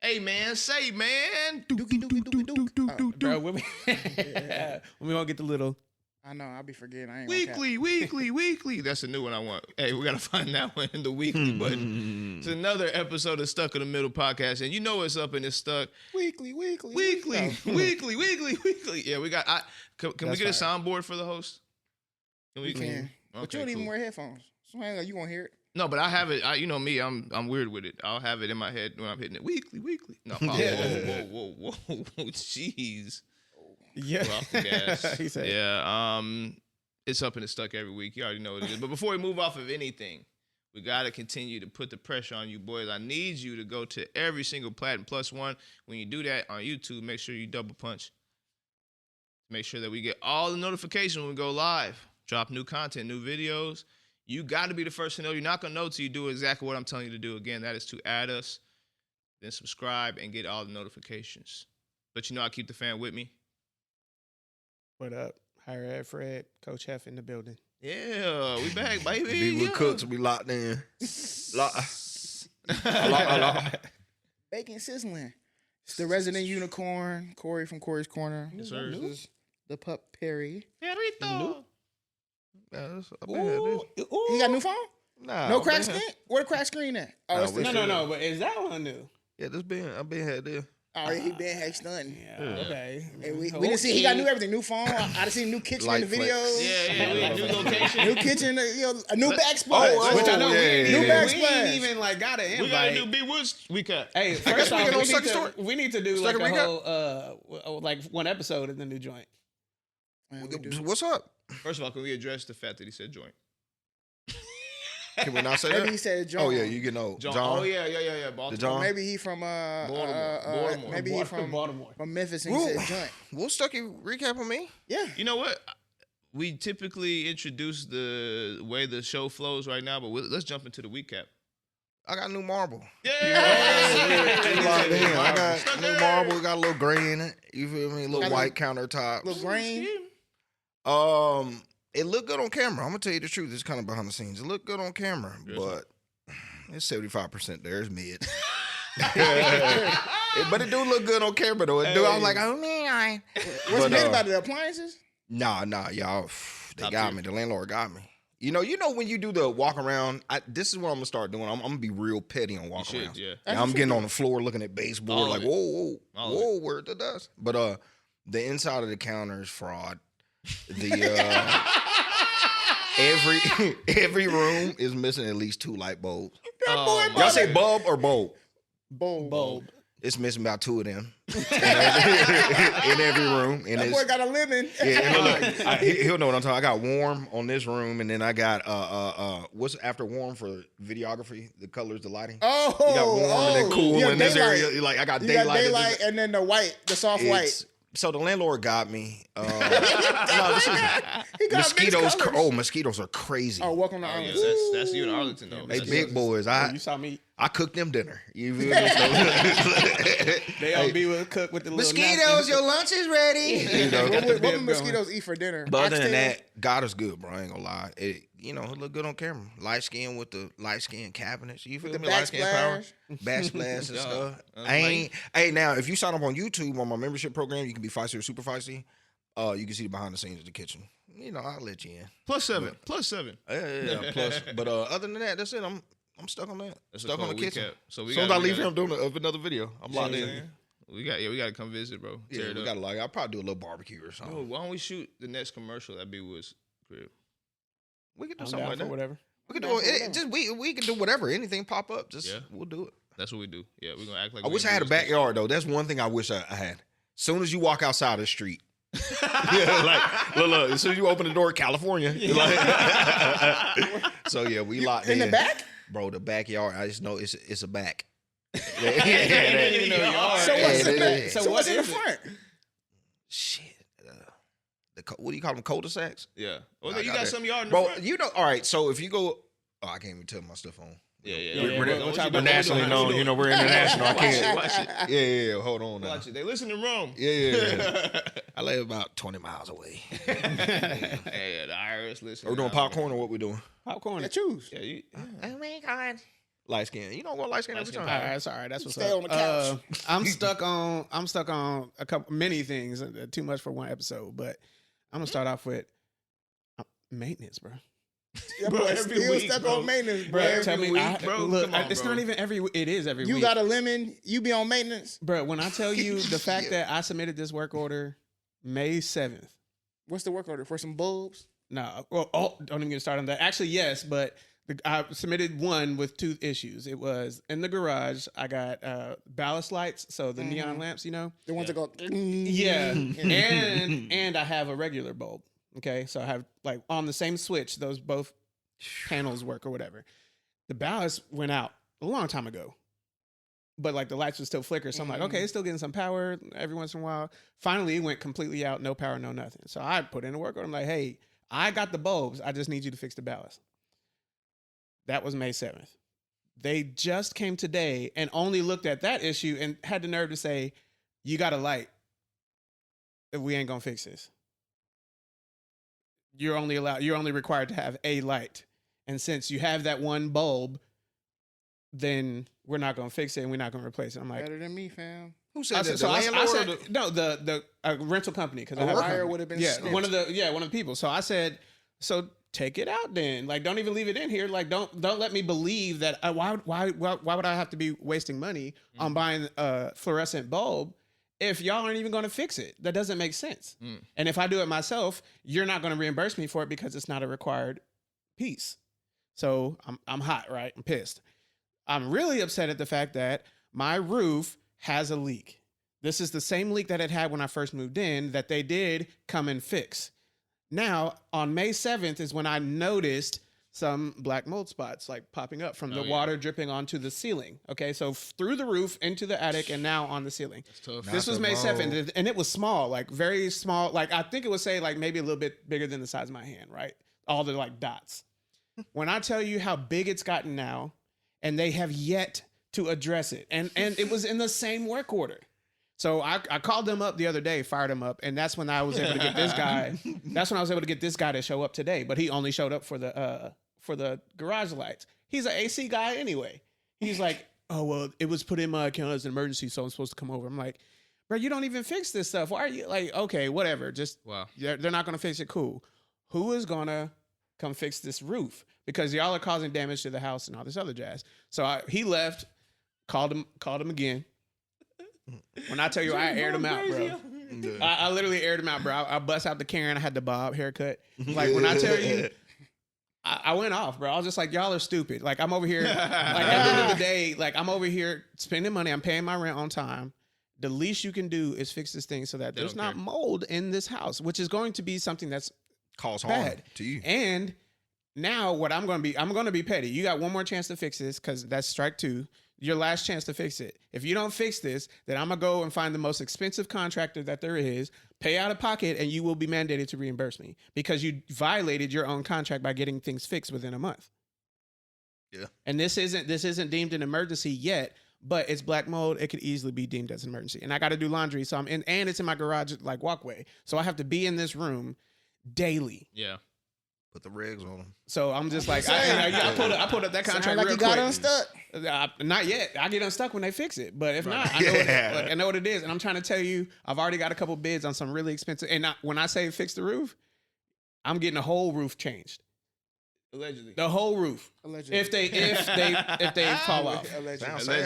Hey, man, say, man. Bro, when we gonna get the little I know, I'll be forgetting. I ain't Weekly. That's a new one I want. Hey, we got to find that one in the weekly button. It's another episode of Stuck in the Middle podcast. And you know what's up in this Stuck. Weekly. Weekly. Yeah, we got... Can we get a soundboard for the host? We can. Okay, But you don't even wear headphones. So you won't hear it. No, but I have it. You know me. I'm weird with it. I'll have it in my head when I'm hitting it. Weekly. No, whoa, jeez. yeah. We're off the gas. He said, yeah. It's up and it's stuck every week. You already know what it is. But before we move off of anything, we got to continue to put the pressure on you boys. I need you to go to every single Platinum Plus one. When you do that on YouTube, make sure you double punch. Make sure that we get all the notifications when we go live. Drop new content, new videos. You got to be the first to know. You're not going to know till you do exactly what I'm telling you to do. Again, that is to add us, then subscribe, and get all the notifications. But you know I keep the fan with me. what up? Higher Ed Fred, Coach Hef in the building. Yeah, we back, baby. Be with Cooks, we locked in. Lock. Bacon sizzling. It's the resident unicorn, Cori from Cori's Corner. Yes, sir. This is the pup Perry. Perrito. He got a new phone? Nah, No crack screen? Where the crack screen at? Oh, Nah, it's the No, but is that one new? Yeah, I've been had this. Oh, he been heck stunting. Yeah, okay. And we didn't see he got new everything, new phone. I done seen new kitchen Light in the flex. videos. Yeah, new location. New kitchen, a new backsplash. Which I know yeah, we yeah. ain't even like got an invite. We gotta do B-Woods Week-cap. Hey, first off, we need to do like Stucky a Week-cap? whole like one episode in the new joint. Man, we do. What's up? First of all, can we address the fact that he said joint? Can we not say Maybe that? he said John. Oh yeah, you getting old. John. John. Oh yeah. Baltimore. John. Maybe he from Baltimore. Maybe he from Baltimore. From Memphis and he said joint. Will Stucky recap on me? Yeah. You know what? We typically introduce the way the show flows right now, but let's jump into the Week-cap. I got new marble. Yeah. I got new marble. We got a little gray in it. You feel me? A little white countertop. Little green. It looked good on camera. I'm gonna tell you the truth. It's kind of behind the scenes. It looked good on camera, but it's 75% there. It's mid. But it do look good on camera though. It do. I was like, oh man. What's made about the appliances? Nah, y'all. They Top got tier. me. The landlord got me. You know when you do the walk around. This is what I'm gonna start doing. I'm gonna be real petty on walk around. Yeah. Now I'm getting on the floor looking at baseboard All like of it. whoa, where the dust. But the inside of the counter is fraud. The every room is missing at least 2 light bulbs. Y'all say bulb or bulb? Bulb. It's missing about 2 of them in every room. And That boy got a lemon. yeah, he'll know what I'm talking. I got warm on this room, and then I got what's after warm for videography? The colors, the lighting. Oh, You got warm and then cool in this daylight. area. Like I got You daylight. got daylight and then the white, the soft white. So the landlord got me. No, this is He got mosquitoes. mixed colors. Mosquitoes are crazy. Oh, welcome to Oh, yeah, Arlington. that's you in Arlington though. They That's big boys. You saw me. I cooked them dinner. You feel me? They all be with cook with the little Mosquitoes, your lunch is ready. You know? What would mosquitoes eat for dinner? But other than Oxtails? that, God is good, bro. I ain't gonna lie. It look good on camera. Light skin with the light skin cabinets. You feel the me? Light skin power, backsplash. backsplash and stuff. like- Hey, now if you sign up on YouTube on my membership program, you can be feisty or super feisty. You can see the behind the scenes of the kitchen. You know, I'll let you in. +7. Yeah. Plus, but other than that, that's it. I'm stuck on that. That's Stuck on the kitchen. Week-cap. So As soon as I leave here, I'm doing another video. I'm locked Yeah, in. we gotta come visit, bro. Yeah, Tear it we up. gotta like. I'll probably do a little barbecue or something. Yo, why don't we shoot the next commercial at B-Woods crib? We can do I'm something down like for that. whatever. We can do it. Just we can do whatever. Anything pop up. We'll do it. That's what we do. Yeah, we're gonna act like I we wish I in had a business. backyard though. That's one thing I wish I had. Soon as you walk outside the street, like look. As soon as you open the door, California. Like, so yeah, we locked In the back? bro. The backyard. I just know it's a back. So what's in the So what's in the is it? front? Shit. What do you call them? Cul-de-sacs? Yeah. Well, I you got got that. some yard in the Bro, front. you know. All right. So if you go, I can't even tell my stuff on. Yeah. We're We're nationally known. You know, we're international. I can't. Watch it. Yeah. Hold on now. Watch it. They listen in Rome. Yeah. I live about 20 miles away. Hey, the IRS listen. Are we doing popcorn or what we doing? Popcorn. Yeah, choose. Yeah, Oh my God. light skin. You don't go light skin every time. All right, that's all right. That's what's Stay up. on the couch. I'm stuck on many things. Too much for one episode, but I'm gonna start off with maintenance, bro. Yeah, bro, still stuck on maintenance, bro. Tell me, bro, look, come on, it's bro. not even every. It is every week. You got a lemon, you be on maintenance. Bro, when I tell you the fact that I submitted this work order May 7th. What's the work order for? Some bulbs? No, well, don't even get started on that. Actually, yes, but I submitted one with 2 issues. It was in the garage. I got ballast lights, so the neon lamps, you know. The ones that go. Yeah, and I have a regular bulb. Okay, so I have like on the same switch, those both panels work or whatever. The ballast went out a long time ago, but like the lights would still flicker. So I'm like, okay, it's still getting some power every once in a while. Finally, it went completely out, no power, no nothing. So I put in a work order. I'm like, hey, I got the bulbs. I just need you to fix the ballast. That was May 7th. They just came today and only looked at that issue and had the nerve to say, you got a light. We ain't gonna fix this. You're only required to have a light. And since you have that one bulb, then we're not going to fix it and we're not going to replace it. I'm like, Better than me, fam. Who said that? The landlord? no, the rental company. Because A wire would have been snitched. one of the people. So I said, so take it out then. Like, don't even leave it in here. Like, don't let me believe that. Why would I have to be wasting money on buying a fluorescent bulb if y'all aren't even going to fix it? That doesn't make sense. And if I do it myself, you're not going to reimburse me for it because it's not a required piece. So I'm hot, right? I'm pissed. I'm really upset at the fact that my roof has a leak. This is the same leak that it had when I first moved in that they did come and fix. Now, on May 7th is when I noticed some black mold spots like popping up from the water dripping onto the ceiling. Okay, so through the roof into the attic and now on the ceiling. That's tough. This was May 7th, and it was small, like very small. Like I think it would say like maybe a little bit bigger than the size of my hand, right? All the like dots. When I tell you how big it's gotten now, and they have yet to address it, and it was in the same work order. So I called them up the other day, fired him up, and that's when I was able to get this guy. That's when I was able to get this guy to show up today. But he only showed up for the garage lights. He's an AC guy anyway. He's like, oh well, it was put in my account as an emergency, so I'm supposed to come over. I'm like, bro, you don't even fix this stuff. Why are you like, okay, whatever. Just they're not gonna fix it. Cool. Who is gonna come fix this roof? Because y'all are causing damage to the house and all this other jazz. So he left. Called him again. When I tell you, I aired him out, bro. I literally aired him out, bro. I bust out the Karen. I had the bob haircut. Like when I tell you, I went off, bro. I was just like, y'all are stupid. Like I'm over here. Like at the end of the day, like I'm over here spending money. I'm paying my rent on time. The least you can do is fix this thing so that there's not mold in this house, which is going to be something that's cause harm to you. And now what I'm going to be petty. You got one more chance to fix this because that's strike 2. Your last chance to fix it. If you don't fix this, then I'm going to go and find the most expensive contractor that there is, pay out of pocket, and you will be mandated to reimburse me because you violated your own contract by getting things fixed within a month. Yeah. And this isn't deemed an emergency yet, but it's black mold. It could easily be deemed as an emergency. And I got to do laundry, so and it's in my garage like walkway. So I have to be in this room daily. Yeah. Put the regs on them. So I'm just like, I pulled up that contract Sound like real you got quick. unstuck. Not yet. I get unstuck when they fix it. But if not, I know what it is. And I'm trying to tell you, I've already got a couple bids on some really expensive. And when I say fix the roof, I'm getting the whole roof changed. Allegedly. The whole roof. Allegedly. If they fall off.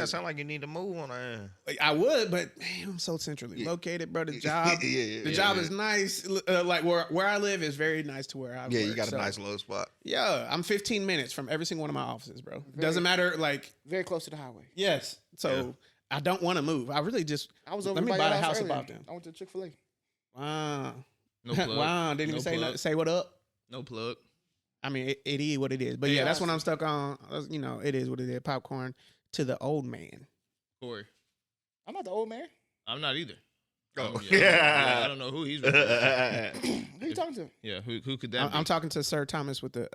Sound like you need to move on that. Like, I would, but man, I'm so centrally located, bro. The job, job is nice. Like where I live is very nice to where I work. Yeah, you got a nice little spot. Yeah, I'm 15 minutes from every single one of my offices, bro. Doesn't matter, like very close to the highway. Yes, so I don't want to move. I really just I was over let me by buy your a house earlier. about them. I went to Chick-fil-A. Wow, No plug. wow, didn't even say what up. No plug. I mean, it is what it is. But yeah, that's what I'm stuck on. You know, it is what it is. Popcorn to the old man. Corey. I'm not the old man. I'm not either. Oh, yeah. I don't know who he's with. Who you talking to? Yeah, who could that be? I'm talking to Sir Thomas with the.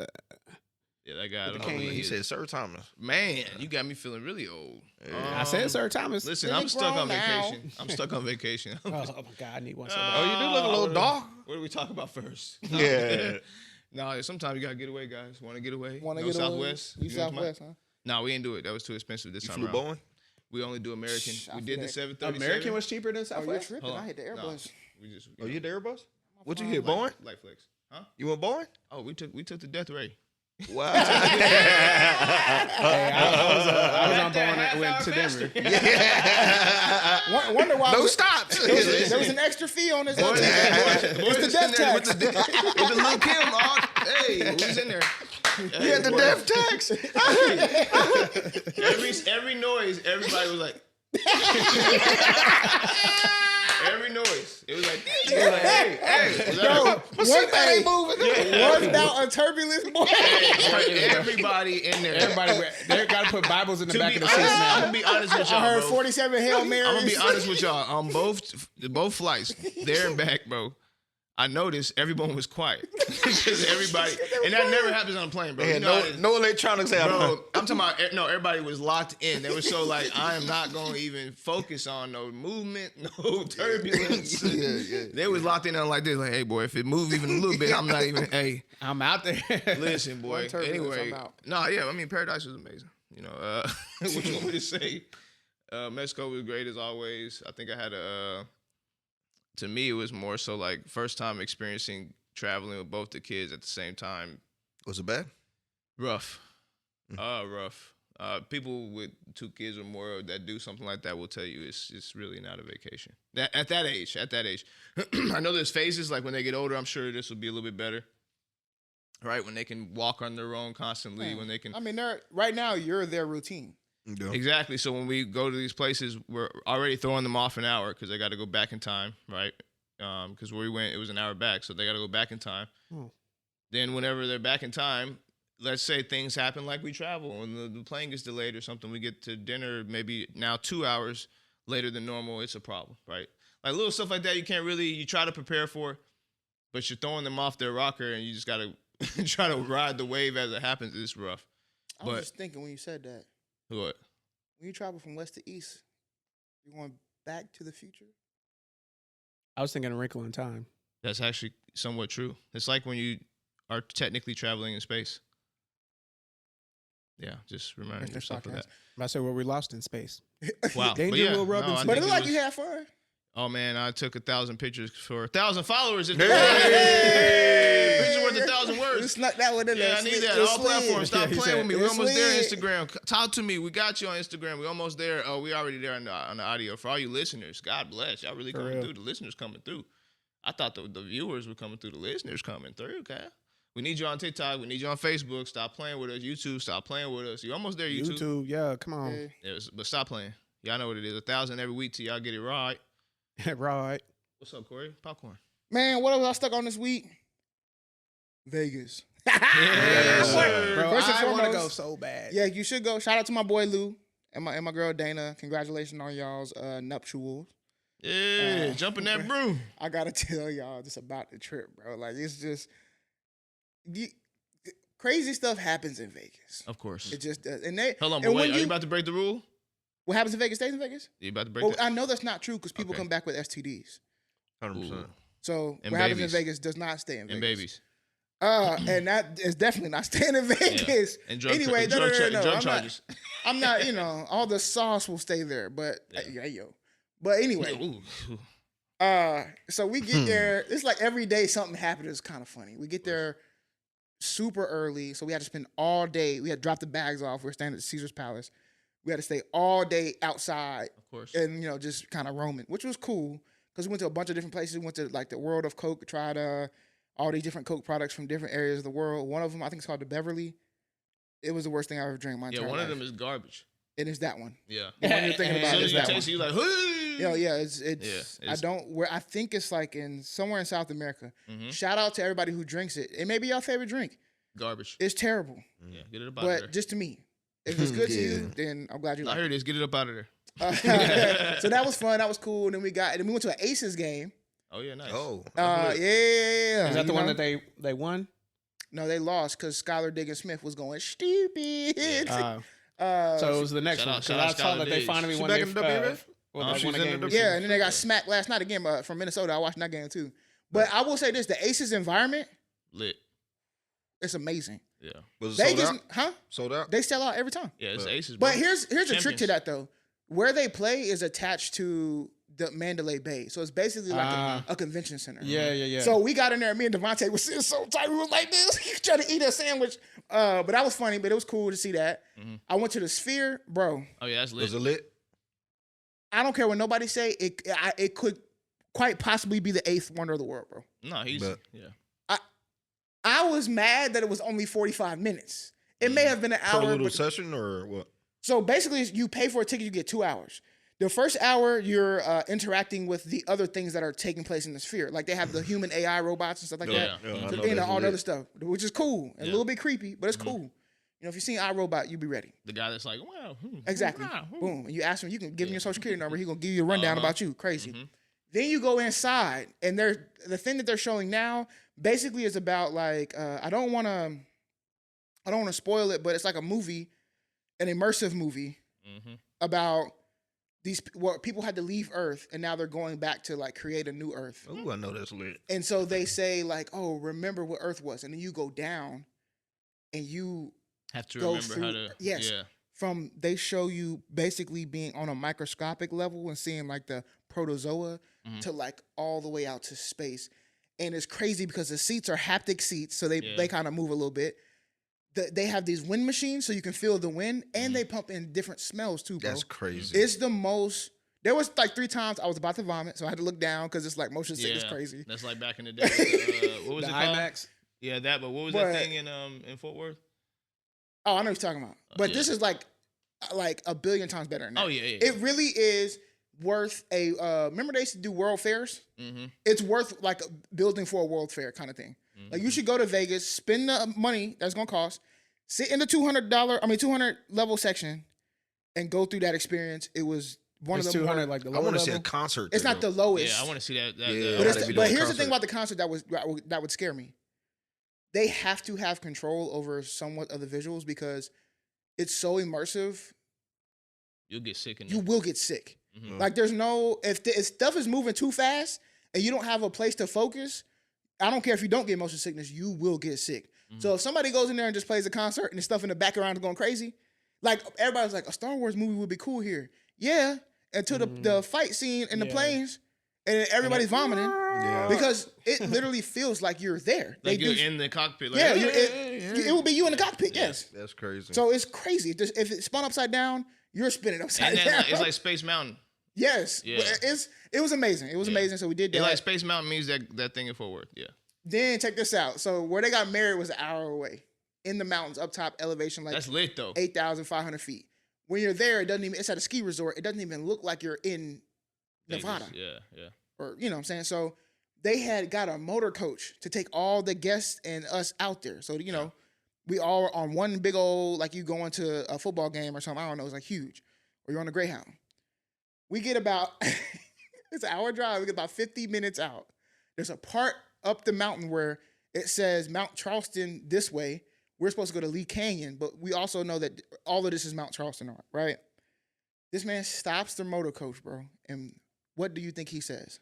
Yeah, that guy. I don't know cane. who He said Sir Thomas. Man, you got me feeling really old. I said Sir Thomas. Listen, Really I'm stuck on grown now. vacation. I'm stuck on vacation. Oh my God, I need one so bad. Oh, you do look a little dark. What do we talk about first? Yeah. No, sometimes you gotta get away, guys. Want to get away? Want to No get Southwest. away? You know what I'm Southwest, huh? No, we didn't do it. That was too expensive this You time flew around. Boeing? We only do American. Shh, I We did the forget. 737. American was cheaper than Oh, you're Southwest. tripping. Hold on. I hit the No. Airbus. We just. Oh, you hit the Airbus? What'd you phone hit, Boeing? Light flex. Huh? You went Boeing? Oh, we took the death ray. Wow. Hey, I was on Boeing and went to Denver. Wonder why No was- stops. there was an extra fee on this. Boy, It's the death tax. with the little Kim. Hey, we was in there. Hey, You had the boy. death tax. Every noise, everybody was like. Every noise, it was like. Hey. Was that Yo, My seatbelt ain't moving. was that a turbulence, boy? everybody in there. Everybody, they got to put Bibles in the To back be of the seats honest, I'm now. gonna be honest with y'all, I heard bro. 47 Hail Marys. I'm gonna be honest with y'all. On both flights, there and back, bro. I noticed everyone was quiet because everybody, and that never happens on a plane, bro. They had You know how it is. no electronics out. Bro, I'm talking about no. Everybody was locked in. They were so like, I am not going to even focus on no movement, no turbulence. Yeah. They was locked in on like this, like, hey boy, if it move even a little bit, I'm not even. Hey, I'm out there. listen, boy. One turbulence, Anyway, I'm out. no, yeah. I mean, Paradise was amazing. You know, what you want me to say? Mexico was great as always. I think I had a. To me, it was more so like first time experiencing traveling with both the kids at the same time. Was it bad? Rough. Rough. People with 2 kids or more that do something like that will tell you it's really not a vacation. At that age. I know there's phases, like when they get older, I'm sure this will be a little bit better. Right? When they can walk on their own constantly, when they can. I mean, right now, you're their routine. Yeah. Exactly. So when we go to these places, we're already throwing them off an hour because they got to go back in time, right? Because where we went, it was an hour back, so they got to go back in time. Oh. Then whenever they're back in time, let's say things happen like we travel and the plane gets delayed or something, we get to dinner maybe now 2 hours later than normal, it's a problem, right? Like little stuff like that you try to prepare for, but you're throwing them off their rocker and you just got to try to ride the wave as it happens. It's rough. I was just thinking when you said that. What? When you travel from west to east, you're going back to the future? I was thinking A Wrinkle in Time. That's actually somewhat true. It's like when you are technically traveling in space. Yeah, just reminding Mr. yourself of that. I said, well, we lost in space. Wow. Danger But yeah, Will Robinson. I But think it looked like was- you had fun. Oh man, I took 1,000 pictures for 1,000 followers. Hey! Picture worth 1,000 You words. snuck that one in there. Yeah, I need Slid- that. it All slid. platforms. Stop He playing with me. said, We "It's almost there. slid." Instagram. Talk to me. We got you on Instagram. We almost there. Oh, we already there on the audio. For all you listeners, God bless. Y'all really For coming real. through. The listeners coming through. I thought the viewers were coming through. The listeners coming through. Okay. We need you on TikTok. We need you on Facebook. Stop playing with us. YouTube. Stop playing with us. You almost there, YouTube. YouTube, yeah, come on. Yeah. Yeah, but stop playing. Y'all know what it is. 1,000 every week till y'all get it right. Right. What's up, Corey? Popcorn. Man, what was I stuck on this week? Vegas. Yes, sir. Bro, First and I want to foremost- go so bad. Yeah, you should go. Shout out to my boy Lou and my girl Dana. Congratulations on y'all's nuptials. Yeah, jumping that broom. I gotta tell y'all just about the trip, bro. Like it's just crazy stuff happens in Vegas. Of course. It just does. And they Hold on, and but when wait, are you about to break the rule? what happens in Vegas stays in Vegas? You about to break Well, the I know that's not true because people Okay. come back with STDs. 100%. Ooh. So And what happens in babies. Vegas does not stay in Vegas. and babies And that is definitely not staying in Vegas. and drug, Anyway, and no, drug, no, no, no, drug I'm not- charges. I'm not, all the sauce will stay there, but Yeah. But anyway, Ooh. so we get there. It's like every day something happened. It's kind of funny. We get there super early, so we had to spend all day. We had to drop the bags off. We were staying at Caesar's Palace. We had to stay all day outside Of course. and just kind of roaming, which was cool because we went to a bunch of different places. We went to like the World of Coke, tried all these different Coke products from different areas of the world. One of them, I think, it's called the Beverly. It was the worst thing I ever drank in my entire Yeah, one life. of them is garbage. It is that one. Yeah. The one you're thinking As about soon is as you that one. taste it, you're like, hey! Yeah, it's Yeah, I think it's like in somewhere in South America. Mhm. Shout out to everybody who drinks it. It may be your favorite drink. Garbage. It's terrible, Yeah, get it up out of there. but just to me, if it's good to Yeah. you, then I'm glad you I like heard this. Get it up out of there. it. So that was fun. That was cool. And then we went to an Aces game. Oh yeah, nice. Oh. Yeah. Is that the you one know? that they won? No, they lost because Skylar Diggins Smith was going stupid. So it was the next Shout one. out- 'Cause shout I out saw that Skylar they Diggs. finally She won back their in the WNBA? well, they She's won a in game. the yeah, and then they got smacked last night again from Minnesota. I watched that game too. But I will say this: the Aces environment, Lit. it's amazing. Yeah. Was it Vegas, sold out? Sold out? They sell out every time. Yeah, it's aces. But bro. here's a trick to Champions. that though. Where they play is attached to the Mandalay Bay, so it's basically like a convention center. Yeah. So we got in there. Me and Devontae was sitting so tight. We was like this. He was trying to eat a sandwich. But that was funny. But it was cool to see that. I went to the Sphere, bro. Oh yeah, that's lit. Was it lit? I don't care what nobody say. It could quite possibly be the 8th wonder of the world, bro. No, he's But- yeah. I was mad that it was only 45 minutes. It may have been an For a hour. little But, session or what? so basically, you pay for a ticket, you get 2 hours. The first hour, you're interacting with the other things that are taking place in the Sphere. Like they have the human AI robots and stuff like that. Yeah. I So, know you know, that's all the lit. other stuff, which is cool. And a Yeah. little bit creepy, but it's cool. You know, if you seen iRobot, you be ready. The guy that's like, wow. Exactly. Wow, Boom. And you ask him, you can give him your social security number. He's going to give you a rundown about you. Crazy. Mhm. Then you go inside, and the thing that they're showing now basically is about like, I don't want to spoil it, but it's like a movie, an immersive movie about what people had to leave Earth, and now they're going back to like create a new Earth. Oh, I know that's lit. And so they say like, oh, remember what Earth was. And then you go down and you Have to go remember how through- to. yes. Yeah. they show you basically being on a microscopic level and seeing like the protozoa to like all the way out to space. And it's crazy because the seats are haptic seats. So they kind of move a little bit. They have these wind machines so you can feel the wind, and they pump in different smells too, bro. That's crazy. It's the most. There was like 3 times I was about to vomit, so I had to look down because it's like motion sickness crazy. That's like back in the day. What was The it called? IMAX. Yeah, that. But what was But- that thing in Fort Worth? Oh, I know what you're talking about. But yeah. this is like a billion times better than that. Oh yeah. It really is worth a. Remember they used to do world fairs? Mm-hmm. It's worth like building for a world fair kind of thing. Like you should go to Vegas, spend the money that's gonna cost, sit in the $200 level section, and go through that experience. It was one It's of the 200 like the I lower want to see a level. concert. It's there, not the though. lowest. Yeah, I want to see that. Yeah. But, How they be doing but a here's the concert. thing about the concert that would scare me. They have to have control over somewhat of the visuals because it's so immersive. You'll get sick in You there. will get sick. Mhm. Like there's no if stuff is moving too fast and you don't have a place to focus. I don't care if you don't get motion sickness, you will get sick. So if somebody goes in there and just plays a concert and the stuff in the background is going crazy, like everybody's like a Star Wars movie would be cool here. Yeah, until the fight scene in the Yeah. planes and everybody's vomiting Yeah. because it literally feels like you're there. Like They you're do- in the cockpit. Like, yeah, yeah. it will be you in the cockpit. Yes. That's crazy. So it's crazy. If it's spun upside down, you're spinning upside And then down. it's like Space Mountain. yes. Yeah. But it was amazing. It was Yeah. amazing. So we did that. It's like Space Mountain means that thing in Fort Worth. Yeah. Then check this out. So where they got married was an hour away in the mountains, up top elevation, like That's lit though. 8,500 feet. When you're there, it's at a ski resort. It doesn't even look like you're in Vegas. Nevada Yeah. or, you know what I'm saying? So they had got a motor coach to take all the guests and us out there. So, you know, we all were on one big old, like you going to a football game or something. I don't know. It's like huge. Or you're on a Greyhound. We get about, it's an hour drive. We get about 50 minutes out. There's a part up the mountain where it says Mount Charleston this way. We're supposed to go to Lee Canyon, but we also know that all of this is Mount Charleston, right? This man stops the motor coach, bro. And what do you think he says?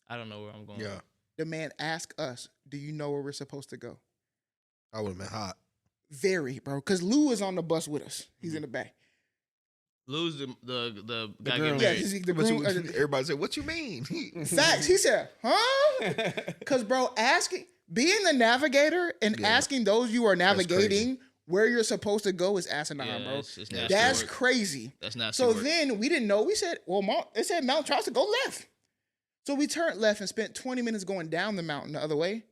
I don't know where I'm going. Yeah. The man asked us, do you know where we're supposed to go? I would have been hot. Very, bro. Because Lou is on the bus with us. He's in the back. Lose the guy groom. getting Yeah, married. he's the But groom. everybody said, "What you mean?" Facts. He said, huh? Because, bro, being the navigator and asking those you are navigating where you're supposed to go is asinine, Yeah, bro. it's nasty That's work. crazy. That's not So then we didn't know. We said, well, it said Mount Charleston, go left. So we turned left and spent 20 minutes going down the mountain the other way.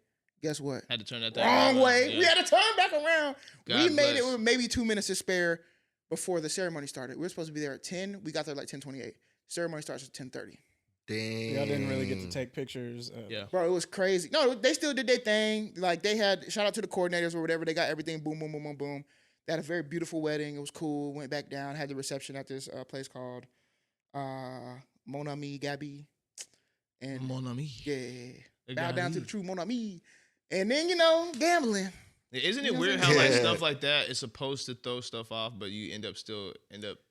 Guess what? Had to turn that thing Wrong around. way. Yeah. We had to turn back around. God we made it bless. with maybe 2 minutes to spare before the ceremony started. We were supposed to be there at 10. We got there like 10:28. Ceremony starts at 10:30. Damn. Y'all didn't really get to take pictures. Yeah. Bro, it was crazy. No, they still did their thing. Like they had, shout out to the coordinators or whatever. They got everything. Boom, boom, boom, boom, boom. They had a very beautiful wedding. It was cool. Went back down. Had the reception at this place called Mon Ami Gabby. And Mon ami. yeah, bow down to the true Mon Ami. And then, gambling. Isn't You it know weird what how I'm like saying? stuff like that is supposed to throw stuff off, but you end up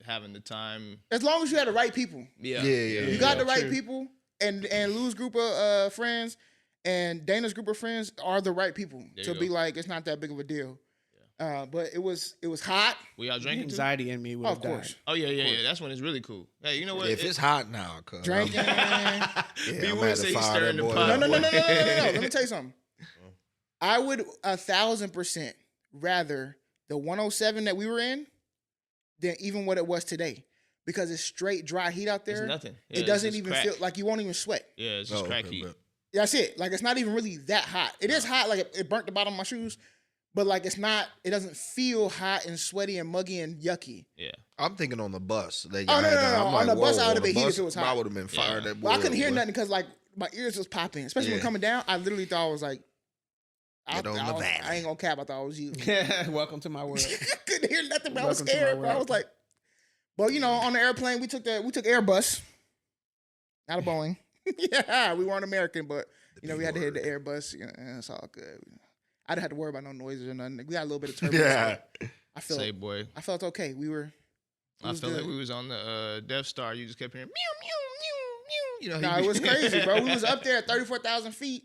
having the time? As long as you had the right people. Yeah. Yeah. You got the right true. people, and Lou's group of friends and Dana's group of friends are the right people There to you be go. like, it's not that big of a deal. But it was hot. We all drinking too? Anxiety in me would have Of died. course. Oh yeah. That's when it's really cool. Hey, you know what? If it's hot now, cuz. Drinking. Yeah, B I'm Wood at say the he's fire stirring that the boy pot. up. No. Let me tell you something. I would 1,000% rather the 107 that we were in than even what it was today. Because it's straight dry heat out there. It's nothing. Yeah, It doesn't it's even crack. feel like you won't even sweat. Yeah, it's just crack heat. That's it. Like, it's not even really that hot. It is hot. Like, it burnt the bottom of my shoes. But, like, it doesn't feel hot and sweaty and muggy and yucky. Yeah. I'm thinking on the bus. No. On the bus, I would have been heated if it was hot. I would have been fired. Yeah. That But I couldn't boy hear up, boy. nothing because, like, my ears was popping. Especially when Yeah. coming down, I literally thought I was like, Get on the valley. I ain't gonna cap. I thought it was you. Welcome to my world. Couldn't hear nothing, but I was Welcome to my scared. But I world. was like, but you know, on the airplane, we took Airbus, not a Boeing. Yeah, we weren't American, but you know, we had to hit the Airbus. You know, and it's all good. I didn't have to worry about no noises or nothing. We got a little bit of turbulence. Yeah. but Say, boy. I felt okay. We were. I felt good. like we was on the Death Star. You just kept hearing meow, meow, meow, meow. You know, No, it was crazy, bro. We was up there at 34,000 feet,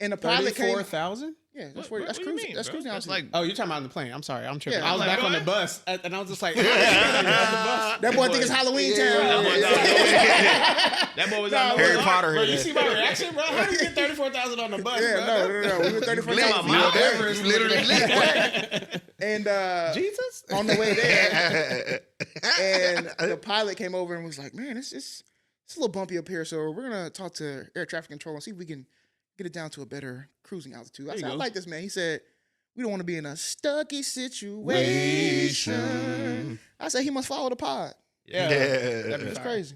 and the pilot came. 34,000? Yeah, that's What that's do you cruising. mean, That's bro? cruising That's altitude. like Oh, you're talking about on the plane. I'm sorry. I'm tripping. Yeah, I was I'm like, back on the what? bus, and I was just like, That boy think it's Halloween That boy town. thought that boy was on Harry the Potter. Bro, in you there. see my reaction, bro? How do you get 34,000 on the bus, Yeah, bro? no. We were 34,000 Blame feet. my up there. You literally lit. And Jesus? on the way there, and the pilot came over and was like, "Man, it's a little bumpy up here, so we're gonna talk to air traffic control and see if we can get it down to a better cruising altitude." I There you said, "I go. like this, man." He said, "We don't want to be in a stucky situation." I said, "He must follow the pod." Yeah. That'd be That's fire. crazy.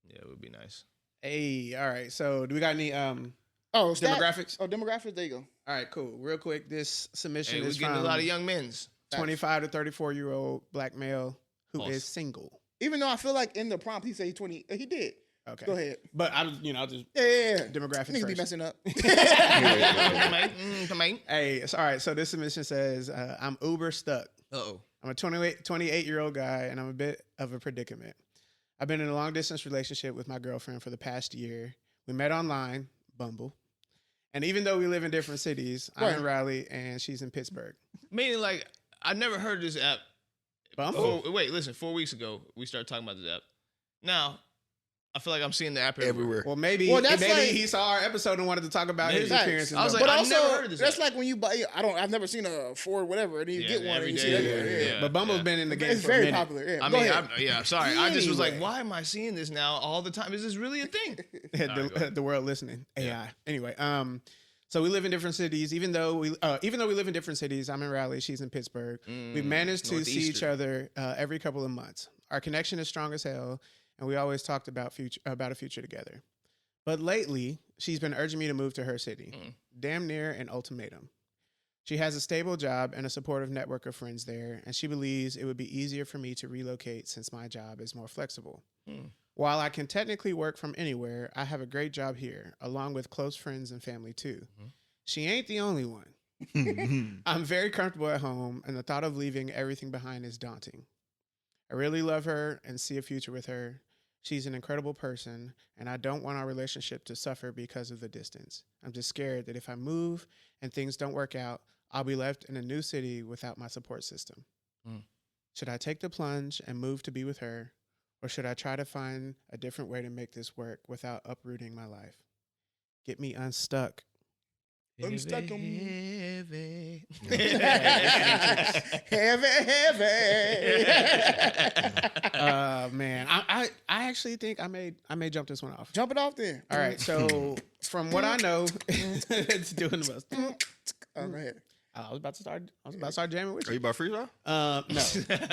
Yeah, it would be nice. Hey, all right. So, do we got any Oh, demographics? Oh, demographics. There you go. All right, cool. Real quick, this submission Hey, we're is getting from a lot of young men's. 25 to 34-year-old black male who is Awesome. single. Even though I feel like in the prompt he said he 20, he did. Okay. Go ahead. But I'll just Yeah. demographics Niggas be first. messing up. Come on. Hey, all right. So this submission says, I'm uber stuck. Uh-oh. I'm a 28-year-old guy, and I'm a bit of a predicament. I've been in a long-distance relationship with my girlfriend for the past year. We met online, Bumble. And even though we live in different cities, I'm in Right. Raleigh, and she's in Pittsburgh. Meaning, like, I never heard of this app. Bumble? Wait, listen. 4 weeks ago, we started talking about this app. Now, I feel like I'm seeing the app Everywhere. Well, maybe that's like- he saw our episode and wanted to talk about his Maybe. experiences. I was on like, But Bumble. I've also, never heard of this that's app. like when you buy. I've never seen a Ford whatever, and you Yeah, get one every and you day, see that. yeah, Yeah. yeah. But Bumble's been in the game It's for a very minute. popular. Yeah. I Go mean, ahead. sorry. I just was like, Anyway. why am I seeing this now all the time? Is this really a thing? the, All right, go. the world listening. AI. Yeah. Anyway, so we live in different cities. Even though we live in different cities, I'm in Raleigh, she's in Pittsburgh. We've managed to see each other every couple of months. Our connection is strong as hell, and we always talked about a future together. But lately, she's been urging me to move to her city, damn near an ultimatum. She has a stable job and a supportive network of friends there, and she believes it would be easier for me to relocate since my job is more flexible. While I can technically work from anywhere, I have a great job here, along with close friends and family too. She ain't the only one. I'm very comfortable at home, and the thought of leaving everything behind is daunting. I really love her and see a future with her. She's an incredible person, and I don't want our relationship to suffer because of the distance. I'm just scared that if I move and things don't work out, I'll be left in a new city without my support system. Should I take the plunge and move to be with her, or should I try to find a different way to make this work without uprooting my life? Get me unstuck. Unstuck 'em. Heavy. Heavy. Man, I actually think I may jump this one off. Jump it off there. All right, so from what I know, it's doing the most. Oh, go ahead. I was about to start jamming with Are you. you about freestyle? No,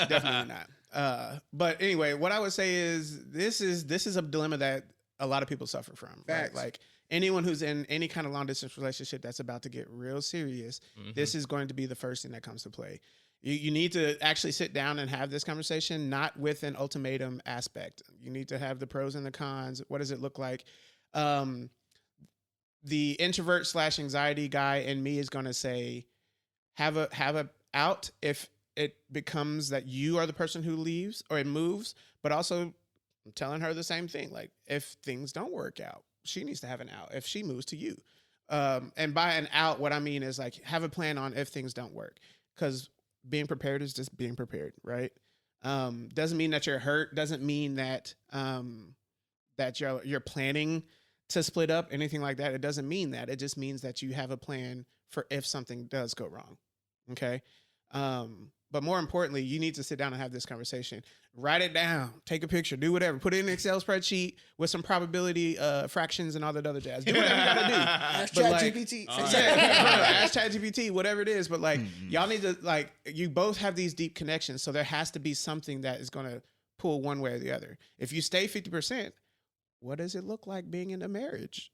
definitely not. But anyway, what I would say is this is a dilemma that a lot of people suffer from. Right? Facts. Like anyone who's in any kind of long distance relationship that's about to get real serious, this is going to be the first thing that comes to play. You need to actually sit down and have this conversation, not with an ultimatum aspect. You need to have the pros and the cons. What does it look like? The introvert / anxiety guy in me is going to say, have a out if it becomes that you are the person who leaves or it moves, but also I'm telling her the same thing. Like if things don't work out, she needs to have an out if she moves to you. And by an out, what I mean is like have a plan on if things don't work. Because being prepared is just being prepared, right? Doesn't mean that you're hurt. Doesn't mean that that you're planning to split up, anything like that. It doesn't mean that. It just means that you have a plan for if something does go wrong. Okay. But more importantly, you need to sit down and have this conversation. Write it down, take a picture, do whatever. Put it in an Excel spreadsheet with some probability fractions and all that other jazz. Do whatever you gotta do. Ask But, like, ChatGPT. ask ChatGPT, whatever it is. But like, y'all need to like, you both have these deep connections, so there has to be something that is gonna pull one way or the other. If you stay 50%, what does it look like being in a marriage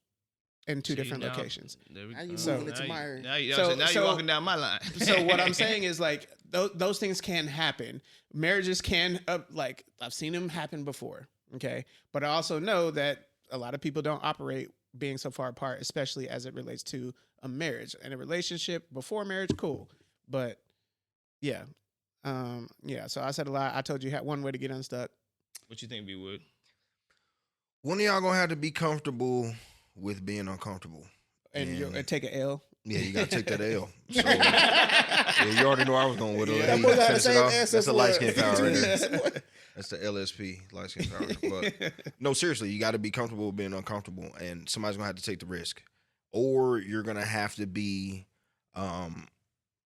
in two different locations? There we Now go. you So- moving into my area. Now you're So- walking down my line. So what I'm saying is like those things can happen. Marriages can like I've seen them happen before. Okay, but I also know that a lot of people don't operate being so far apart, especially as it relates to a marriage and a relationship before marriage. Cool, but yeah, yeah. So I said a lot. I told you had one way to get unstuck. What you think, B Wood? One of y'all gonna have to be comfortable with being uncomfortable. And you take an L. Yeah, you gotta take that L. So, yeah, you already know I was going with it. That boy got the same answer. That's a light skin power right there. there. That's the LSP, light skin power. But no, seriously, you got to be comfortable with being uncomfortable, and somebody's gonna have to take the risk, or you're gonna have to be.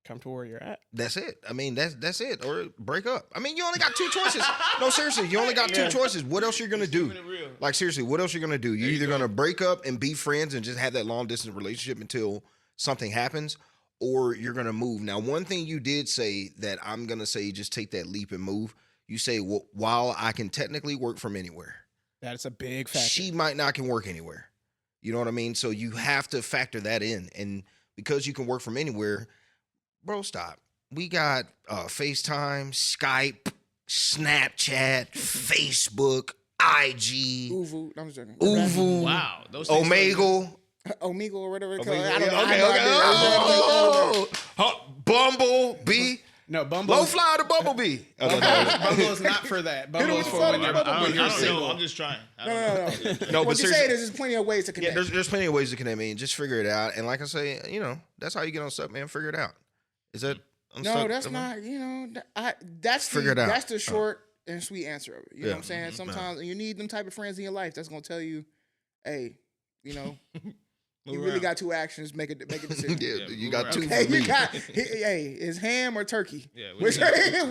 Comfortable where you're at. That's it. I mean, that's it. Or break up. I mean, you only got two choices. No, seriously, you only got two choices. What else you're gonna do? Like, seriously, what else you're gonna do? You're either gonna break up and be friends and just have that long distance relationship until something happens, or you're gonna move. Now, one thing you did say that I'm gonna say, just take that leap and move. You say, well, while I can technically work from anywhere, That's a big factor. she might not can work anywhere. You know what I mean? So you have to factor that in. And because you can work from anywhere, bro, stop. We got FaceTime, Skype, Snapchat, Facebook, IG, Uvu. I'm just joking. Uvu, Wow, those things Omegle. Omegle or whatever it's called. Omegle, I don't know. okay, I okay. know. Oh, Bumblebee. No, Bumble. Low fly to Bumblebee. Bumble is not for that. Bumble is for when you're I don't single. know. I'm just trying. I No. No, What but you say seriously, there's plenty of ways to yeah, connect. there's plenty of ways to connect. I mean, just figure it out. And like I say, you know, that's how you get unstuck, man. Figure it out. Is that unstuck? No, that's not. You know, that's Figure it out. That's the short and sweet answer of it. You know Yeah. what I'm saying? Sometimes you need them type of friends in your life that's gonna tell you, hey, you know, you really got two actions. Make a decision. Yeah, Yeah, you move got around. two Hey, for me. you got. Hey, is ham or turkey? Yeah, Which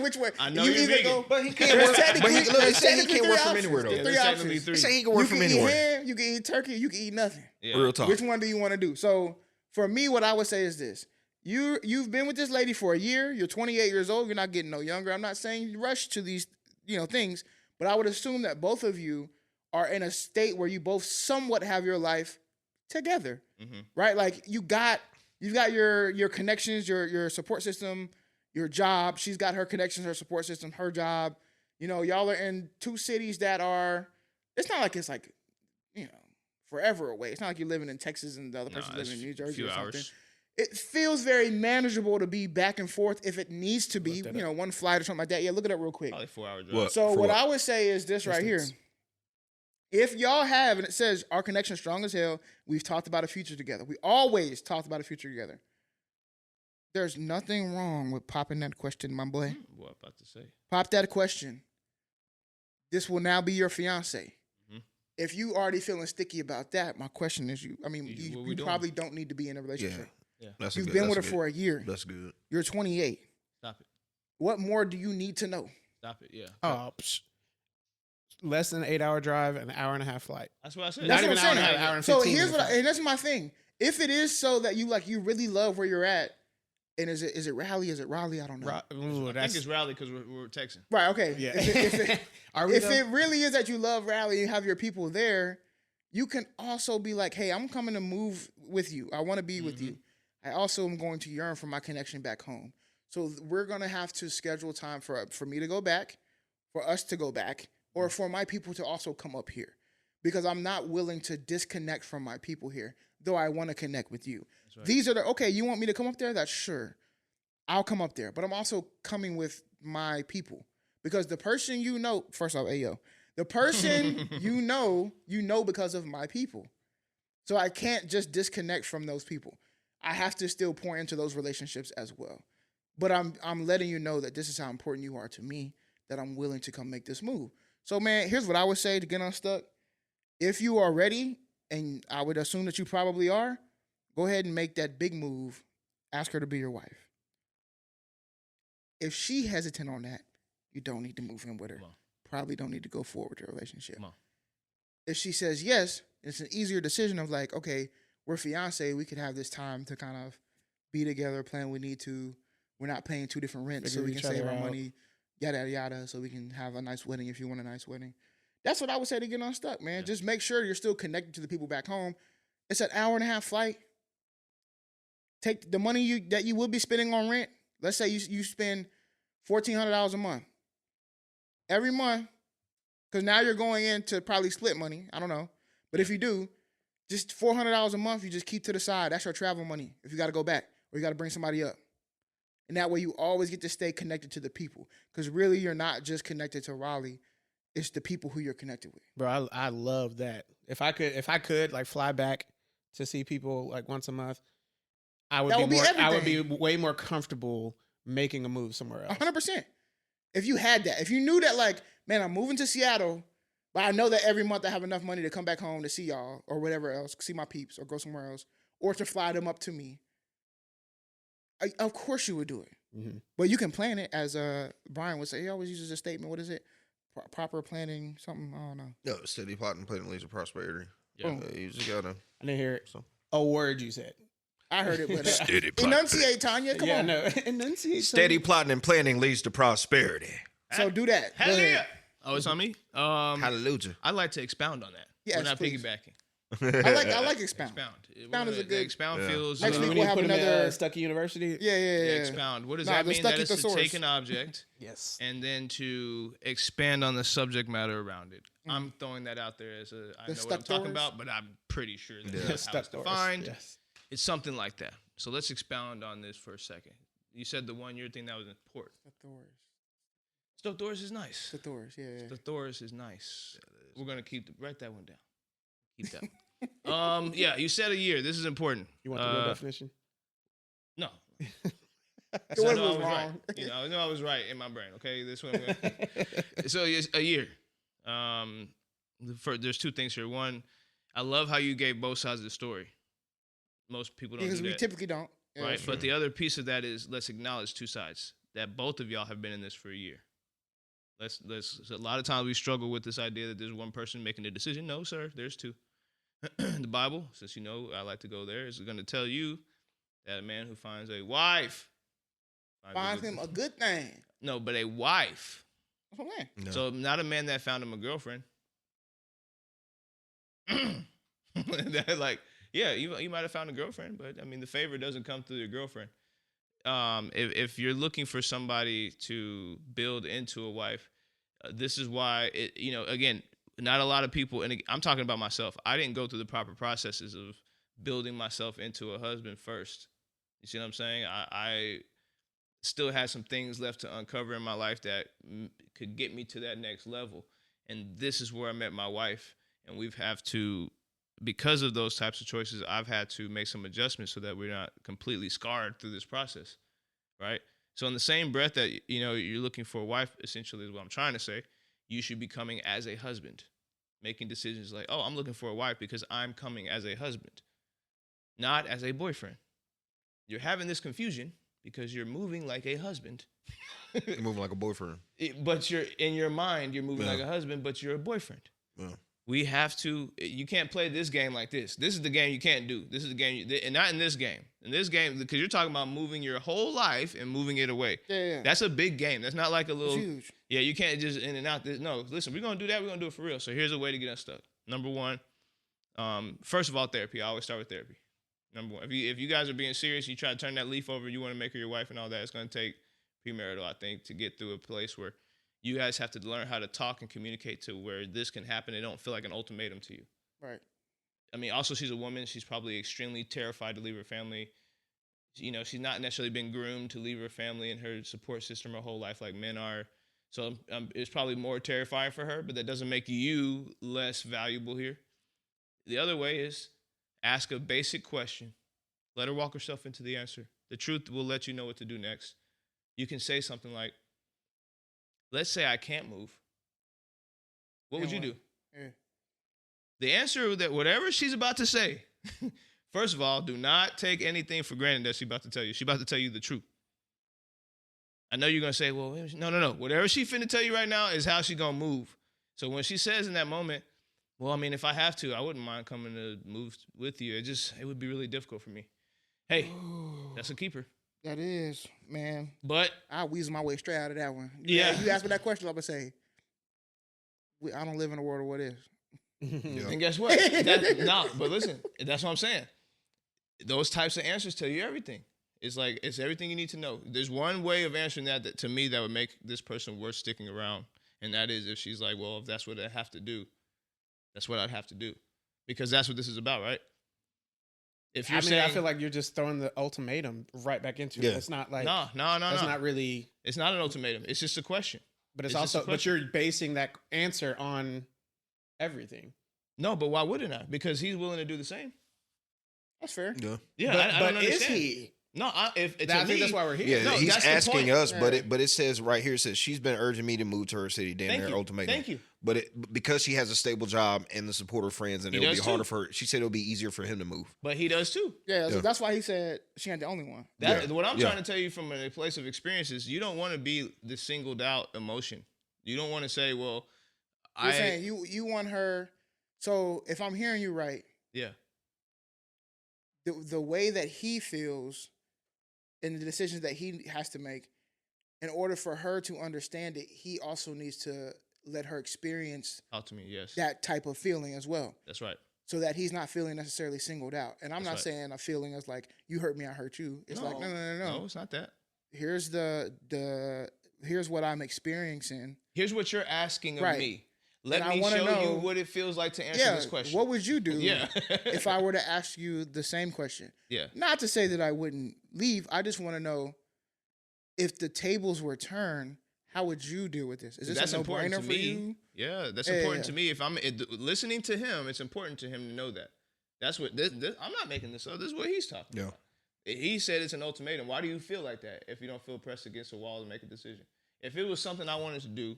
which way? I know you you're either vegan. go. But he can't work. But he, look, he there's said he technically can't three work from options. anywhere though. There's three there's options. technically He three. said he can You work can from eat anywhere. ham. You can eat turkey. You can eat nothing. Yeah. Real talk. Which one do you want to do? So for me, what I would say is this: you've been with this lady for a year. You're 28 years old. You're not getting no younger. I'm not saying you rush to these things, but I would assume that both of you are in a state where you both somewhat have your life together, right? Like you've got your connections, your support system, your job. She's got her connections, her support system, her job. You know, y'all are in two cities that are. It's not like it's like, forever away. It's not like you're living in Texas and the other person's living in New Jersey or something. It feels very manageable to be back and forth if it needs to be. One flight or something like that. Yeah, look it up real quick. Probably 4 hour drive. What? So For what what? I would say is this right here. If y'all have, and it says our connection strong as hell, we've talked about a future together. We always talked about a future together. There's nothing wrong with popping that question, my boy. What I'm about to say? Pop that question. This will now be your fiance. If you already feeling sticky about that, my question is you probably don't need to be in a relationship. Yeah. That's You've good. been with her That's for a year. That's good. You're 28. Stop it. What more do you need to know? Stop it. Yeah. Oh, less than an 8 hour drive, an hour and a half flight. That's what I said. Not That's even what an hour I'm and a half, saying. hour and So 15 here's minutes. and that's my thing. If it is so that you really love where you're at, and is it Raleigh? Is it Raleigh? I don't know. Ooh, I that's, think it's Raleigh because we're texting. Right. Okay. yeah. If Are we it though? really is that you love Raleigh, you have your people there, you can also be like, hey, I'm coming to move with you. I want to be with you. I also am going to yearn for my connection back home. So we're gonna have to schedule time for me to go back, for us to go back, or for my people to also come up here, because I'm not willing to disconnect from my people here, though I want to connect with you. Right. These are okay. You want me to come up there? That's sure. I'll come up there, but I'm also coming with my people, because the person first off, ayo, the person you know because of my people. So I can't just disconnect from those people. I have to still pour into those relationships as well. But I'm letting you know that this is how important you are to me, that I'm willing to come make this move. So, man, here's what I would say to get unstuck. If you are ready, and I would assume that you probably are, go ahead and make that big move. Ask her to be your wife. If she hesitant on that, you don't need to move in with her. Probably don't need to go forward with the relationship. If she says yes, it's an easier decision of like, okay, we're fiance. We could have this time to kind of be together, plan we need to. We're not paying 2 different rents, so we can save our money, yada, yada, yada, so we can have a nice wedding if you want a nice wedding. That's what I would say to get unstuck, man. Just make sure you're still connected to the people back home. It's an 1.5-hour flight. Take the money that you will be spending on rent. Let's say you spend $1,400 a month. Every month, because now you're going in to probably split money. I don't know. But if you do, just $400 a month, you just keep to the side. That's your travel money if you got to go back or you got to bring somebody up. And that way you always get to stay connected to the people. Because really, you're not just connected to Raleigh. It's the people who you're connected with. Bro, I love that. If I could like fly back to see people like once a month, I would be way more comfortable making a move somewhere else. 100%. If you had that, if you knew that, like, man, I'm moving to Seattle, but I know that every month I have enough money to come back home to see y'all or whatever else, see my peeps or go somewhere else, or to fly them up to me. Of course you would do it. Mm-hmm. But you can plan it, as Brian would say. He always uses a statement. What is it? Proper planning, something, I don't know. No, steady plotting, planning leads to prosperity. Yeah. You just gotta. I didn't hear it. So. A word you said. I heard it, but steady enunciate, Tanya. Come on. No, enunciate. Steady plotting and planning leads to prosperity. So do that. Hallelujah. Oh, it's on me? Hallelujah. I'd like to expound on that. Yes, We're not please. piggybacking. I like expound. Expound is a good. Expound feels. Next week we we'll have put another Stucky University. Yeah. Expound. What does that the mean? That Stucky is to thesaurus. take an object, Yes, and then to expand on the subject matter around it. I'm throwing that out there as I know what I'm talking about, but I'm pretty sure that's how it's defined. Yes. It's something like that. So let's expound on this for a second. You said the one year thing that was important. Stuck doors is nice. The Thors, yeah. The Thors is nice. We're gonna write that one down. Keep that. Yeah, you said a year. This is important. You want the real definition? No. The one I was was wrong. right. I know I was right in my brain. Okay, this one. So it's a year. There's 2 things here. One, I love how you gave both sides of the story. Most people don't do that. Because we typically don't. Yeah, right, but the other piece of that is let's acknowledge 2 sides. That both of y'all have been in this for a year. Let's. A lot of times we struggle with this idea that there's one person making the decision. No, sir, there's 2. The Bible, since you know I like to go there, is going to tell you that a man who finds a wife finds him a good thing. No, but a wife. That's what I'm saying. No. So not a man that found him a girlfriend. Like, yeah, you might have found a girlfriend, but I mean the favor doesn't come through your girlfriend. If you're looking for somebody to build into a wife, this is why again, not a lot of people, and I'm talking about myself. I didn't go through the proper processes of building myself into a husband first. You see what I'm saying? I still had some things left to uncover in my life that could get me to that next level. And this is where I met my wife. And we've have to, because of those types of choices, I've had to make some adjustments so that we're not completely scarred through this process, right? So in the same breath that, you're looking for a wife, essentially is what I'm trying to say, you should be coming as a husband, making decisions like, oh, I'm looking for a wife because I'm coming as a husband, not as a boyfriend. You're having this confusion because you're moving like a husband. You're moving like a boyfriend. But you're in your mind, you're moving like a husband, but you're a boyfriend. Yeah. We have to, you can't play this game like this. This is the game you can't do. This is the game, and not in this game. In this game, because you're talking about moving your whole life and moving it away. Yeah. That's a big game. That's not like a little. It's huge. Yeah, you can't just in and out. No, listen, we're going to do that. We're going to do it for real. So here's a way to get unstuck. Number 1, first of all, therapy. I always start with therapy. Number 1. If you guys are being serious, you try to turn that leaf over, you want to make her your wife and all that, it's going to take premarital, I think, to get through a place where you guys have to learn how to talk and communicate to where this can happen. It don't feel like an ultimatum to you. Right. I mean, also, she's a woman. She's probably extremely terrified to leave her family. She's not necessarily been groomed to leave her family and her support system her whole life like men are. So it's probably more terrifying for her, but that doesn't make you less valuable here. The other way is ask a basic question. Let her walk herself into the answer. The truth will let you know what to do next. you can say something like, let's say I can't move. What would you do? Yeah. The answer that whatever she's about to say, first of all, do not take anything for granted that she's about to tell you. She's about to tell you the truth. I know you're going to say, well, no. Whatever she finna tell you right now is how she going to move. So when she says in that moment, well, I mean, if I have to, I wouldn't mind coming to move with you. It would be really difficult for me. Hey, that's a keeper. That is, man. But I'll weasel my way straight out of that one. Yeah. You ask me that question, I'm going to say, I don't live in a world of what is. Yeah. And guess what? But listen, that's what I'm saying. Those types of answers tell you everything. It's like, it's everything you need to know. There's one way of answering that to me that would make this person worth sticking around. And that is if she's like, well, if that's what I have to do, that's what I'd have to do. Because that's what this is about, right? If you're saying, I feel like you're just throwing the ultimatum right back into it. It's not like no. That's not really. It's not an ultimatum. It's just a question. But it's also, but you're basing that answer on everything. No, but why wouldn't I? Because he's willing to do the same. That's fair. Yeah. Yeah, But, I don't understand. is he? No, I think that's why we're here. Yeah, No, he's that's the asking point. us, but it says right here, it says she's been urging me to move to her city. Damn near ultimatum. Thank you. But because she has a stable job and the support of friends, and it'll be harder too. for her. She said it'll be easier for him to move. But he does too. Yeah, so that's why he said she ain't the only one. What I'm trying to tell you from a place of experience is you don't want to be the singled out emotion. You don't want to say, well, You're saying you want her. So if I'm hearing you right, yeah. the way that he feels and the decisions that he has to make, in order for her to understand it, he also needs to let her experience Out to me, yes. that type of feeling as well. That's right. So that he's not feeling necessarily singled out. And I'm That's not right. saying a feeling as like, you hurt me, I hurt you. It's like, no. No, it's not that. Here's here's what I'm experiencing. Here's what you're asking of Right. me. Let And I me wanna show know- you what it feels like to answer this question. What would you do Yeah. if I were to ask you the same question? Yeah. Not to say that I wouldn't leave. I just want to know if the tables were turned, how would you deal with this? Is this That's a important no-brainer to for me. you? Yeah, that's Yeah, important yeah. to me. If I'm listening to him, it's important to him to know that. That's what I'm not making this up. This is what he's talking Yeah. about. He said it's an ultimatum. Why do you feel like that if you don't feel pressed against a wall to make a decision? If it was something I wanted to do,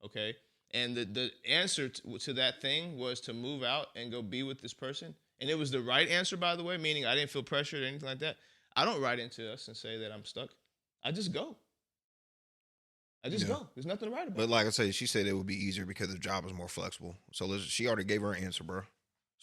okay, and the answer to that thing was to move out and go be with this person, and it was the right answer, by the way, meaning I didn't feel pressured or anything like that, I don't write into us and say that I'm stuck. I just go. I just go. There's nothing to write about. But like I said, she said it would be easier because the job is more flexible. So she already gave her an answer, bro.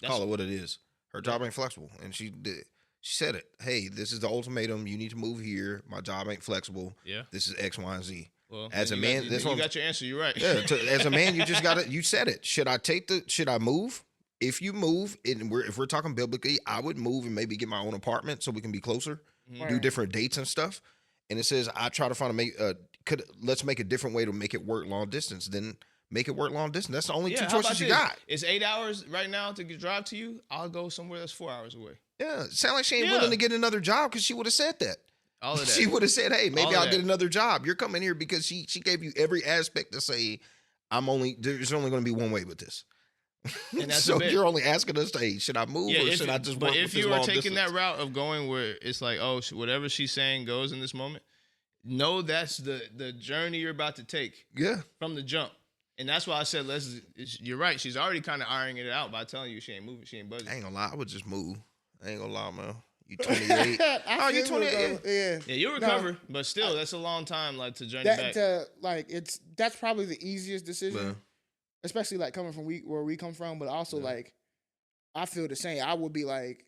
Let's call it what it is. Her job ain't flexible, and she did. She said it. Hey, this is the ultimatum. You need to move here. My job ain't flexible. Yeah. This is X, Y, and Z. Well, as a man, you got your answer. You're right. Yeah. As a man, you just got to. You said it. Should I move? If you move, if we're talking biblically, I would move and maybe get my own apartment so we can be closer, do different dates and stuff. And it says I try to find let's make a different way to make it work long distance. Then make it work long distance. That's the only two choices you got. It's 8 hours right now to drive to you. I'll go somewhere that's 4 hours away. Yeah, sound like she ain't willing to get another job because she would have said that. All of that. She would have said, "Hey, maybe I'll get another job." You're coming here because she gave you every aspect to say, there's only going to be one way with this. And that's so you're only asking us, hey, should I move or should I just work with this long distance? But if you are taking that route of going where it's like, oh, whatever she's saying goes in this moment, know that's the journey you're about to take. Yeah. From the jump. And that's why I said, you're right. She's already kind of ironing it out by telling you she ain't moving, she ain't budging. I ain't gonna lie, I would just move. I ain't gonna lie, man. You 28. Oh, you 28. Yeah. Yeah, you'll recover, but still, that's a long time to journey back. That's probably the easiest decision, Man. especially like coming from where we come from. But also like, I feel the same. I would be like,